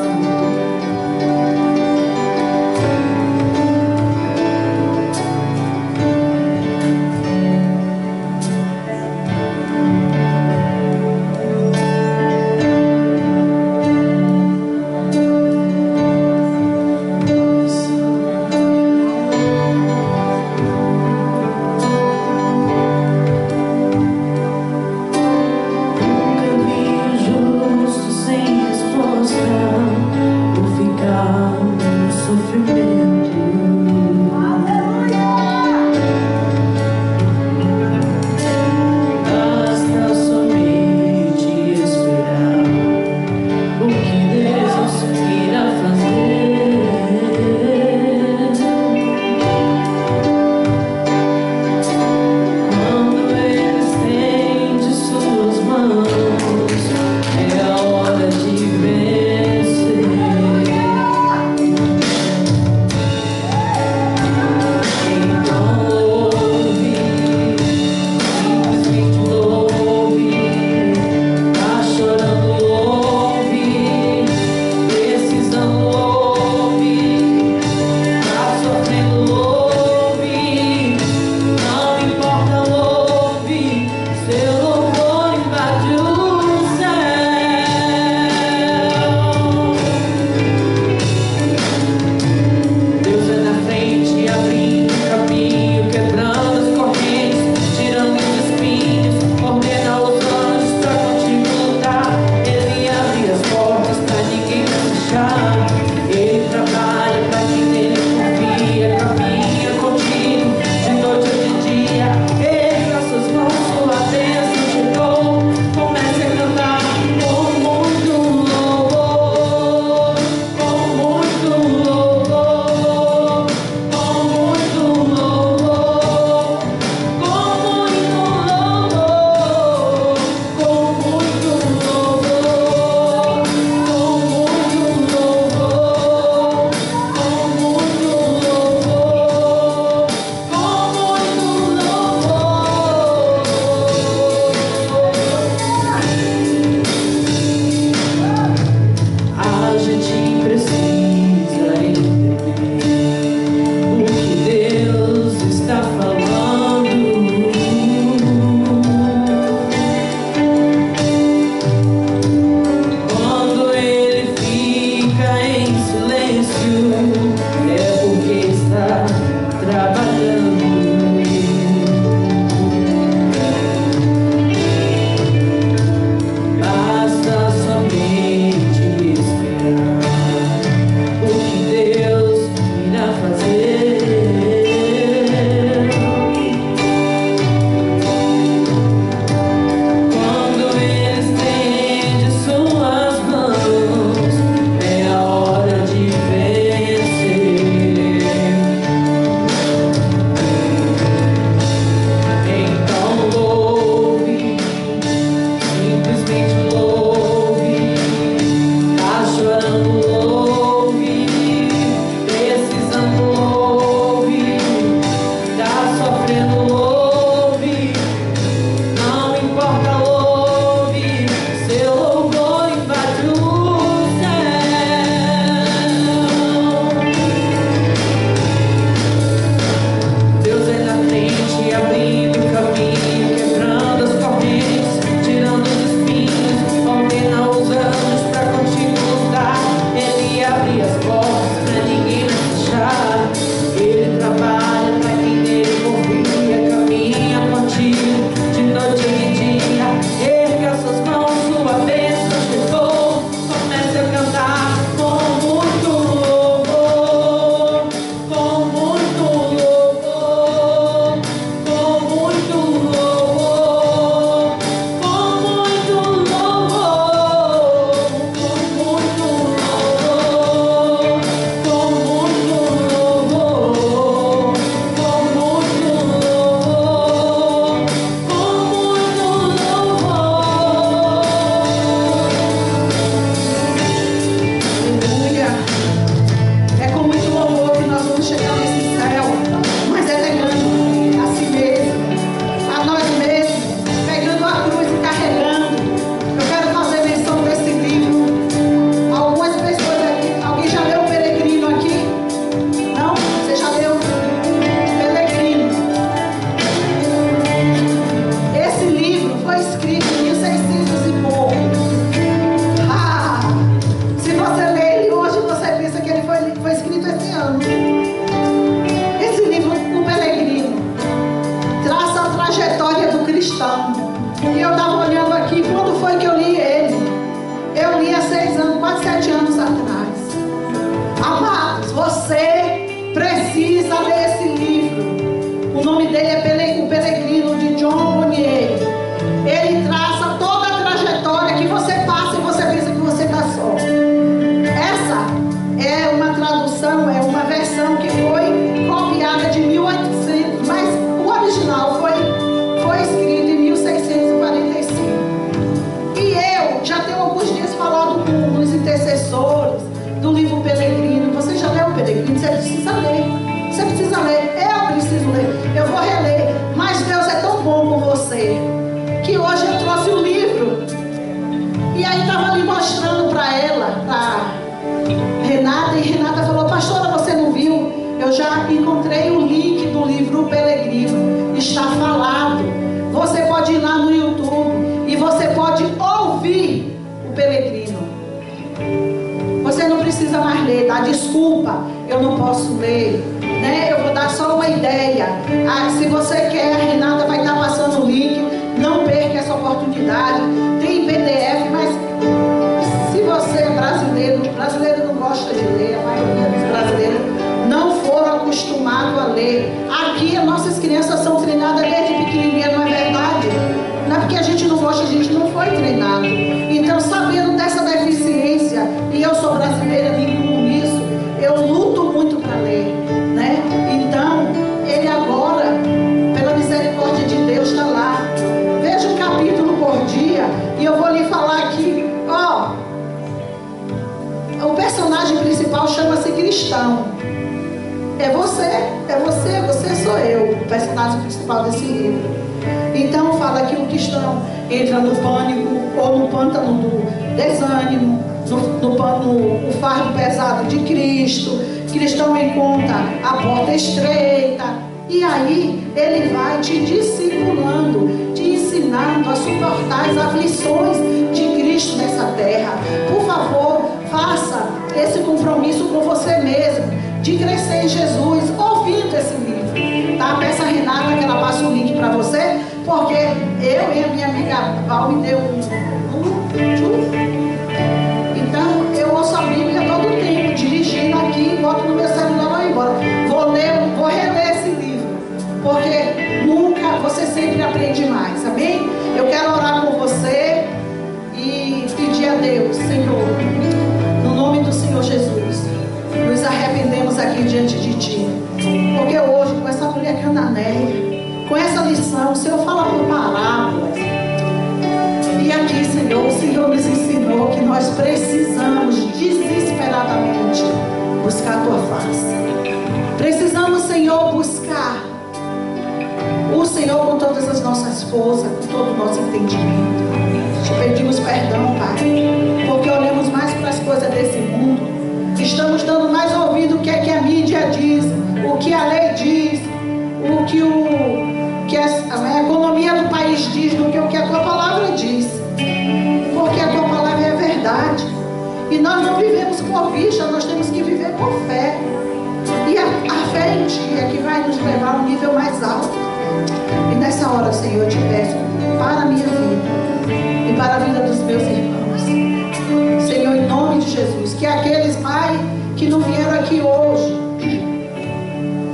O nome dele é O Peregrino, de John Bunyan. Ele traça toda a trajetória que você passa e você pensa que você está só. Essa é uma tradução, é uma versão que foi copiada de 1800, mas o original foi escrito em 1645. E eu já tenho alguns dias falado com os intercessores do livro Peregrino. Você já leu o Peregrino? Você precisa ler. Você precisa ler. Eu preciso ler. Eu vou reler. Mas Deus é tão bom com você que hoje eu trouxe o livro. E aí estava ali mostrando para ela, para Renata. E Renata falou: pastora, você não viu? Eu já encontrei o link do livro Peregrino. Está falado. Você pode ir lá no YouTube e você pode ouvir o Peregrino. Você não precisa mais ler, dá desculpa, eu não posso ler, né? Eu vou dar só uma ideia. Se você quer, a Renata vai estar passando o link. Não perca essa oportunidade. Tem PDF, mas se você é brasileiro não gosta de ler, a maioria dos brasileiros não foram acostumados a ler. Aqui as nossas crianças são treinadas desde pequenininha, não é verdade? Não é porque a gente não gosta, a gente não foi treinado. Então, sabendo dessa deficiência, e eu sou brasileira, me incluo nisso, eu luto muito para ler, né? Então, ele agora, pela misericórdia de Deus, está lá. Veja um capítulo por dia, e eu vou lhe falar aqui, ó, o personagem principal chama-se Cristão. Você sou eu, o personagem principal desse livro. Então fala que o cristão entra no pânico ou no pântano do desânimo, no fardo pesado de Cristo. Cristão encontra a porta estreita. E aí ele vai te discipulando, te ensinando a suportar as aflições de Cristo nessa terra. Por favor, faça esse compromisso com você mesmo, de crescer em Jesus, ouvindo esse livro. Tá? Peça a Renata que ela passe o link para você, porque eu e a minha amiga Val me deu então eu ouço a Bíblia todo o tempo, dirigindo aqui, boto no meu celular e vou embora. Vou reler esse livro, porque você sempre aprende mais, amém? Eu quero orar por você e pedir a Deus: Senhor, no nome do Senhor Jesus, nos arrependemos aqui diante de Ti, porque hoje, com essa mulher cananeia, com essa lição, o Senhor fala por parábolas. E aqui, Senhor, o Senhor nos ensinou que nós precisamos desesperadamente buscar a Tua face. Precisamos, Senhor, buscar o Senhor com todas as nossas forças, com todo o nosso entendimento. Te pedimos perdão, Pai, porque olhamos mais para as coisas desse mundo. Estamos dando mais ouvido o que é que a mídia diz, o que a lei diz, o que a economia do país diz, do que o que a Tua palavra diz. Porque a Tua palavra é a verdade. E nós não vivemos por vista, nós temos que viver por fé. E a fé em Ti é que vai nos levar a um nível mais alto. E nessa hora, Senhor, eu te peço para a minha vida e para a vida dos meus irmãos, Senhor, em nome de Jesus, que aqueles, Pai, que não vieram aqui hoje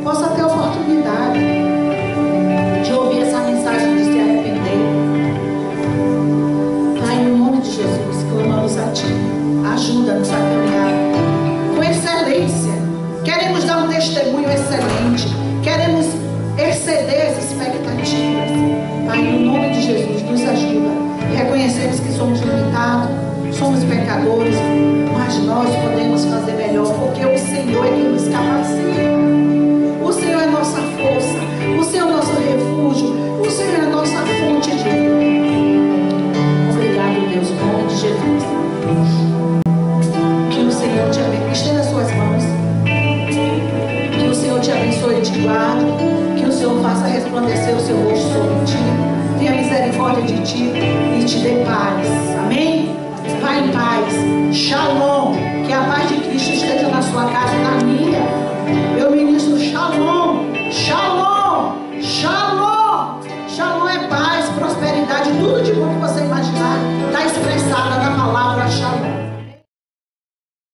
possam ter a oportunidade de ouvir essa mensagem, de se arrepender. Pai, no nome de Jesus, clamamos a Ti. Ajuda-nos a caminhar com excelência. Queremos dar um testemunho excelente. Queremos exceder as expectativas. Pai, no nome de Jesus, nos ajuda. Reconhecemos que somos limitados, somos pecadores, mas nós podemos fazer melhor, porque o Senhor é quem nos capacita. O Senhor é nossa força, o Senhor é nosso refúgio, o Senhor é nossa fonte de vida. Obrigado, Deus, em nome de Jesus. Que o Senhor te abençoe. Estenda as suas mãos. Que o Senhor te abençoe e te guarde. Que o Senhor faça resplandecer o seu rosto sobre ti. Tenha misericórdia de ti e te dê paz. Amém? Vai em paz. Shalom. Que a paz de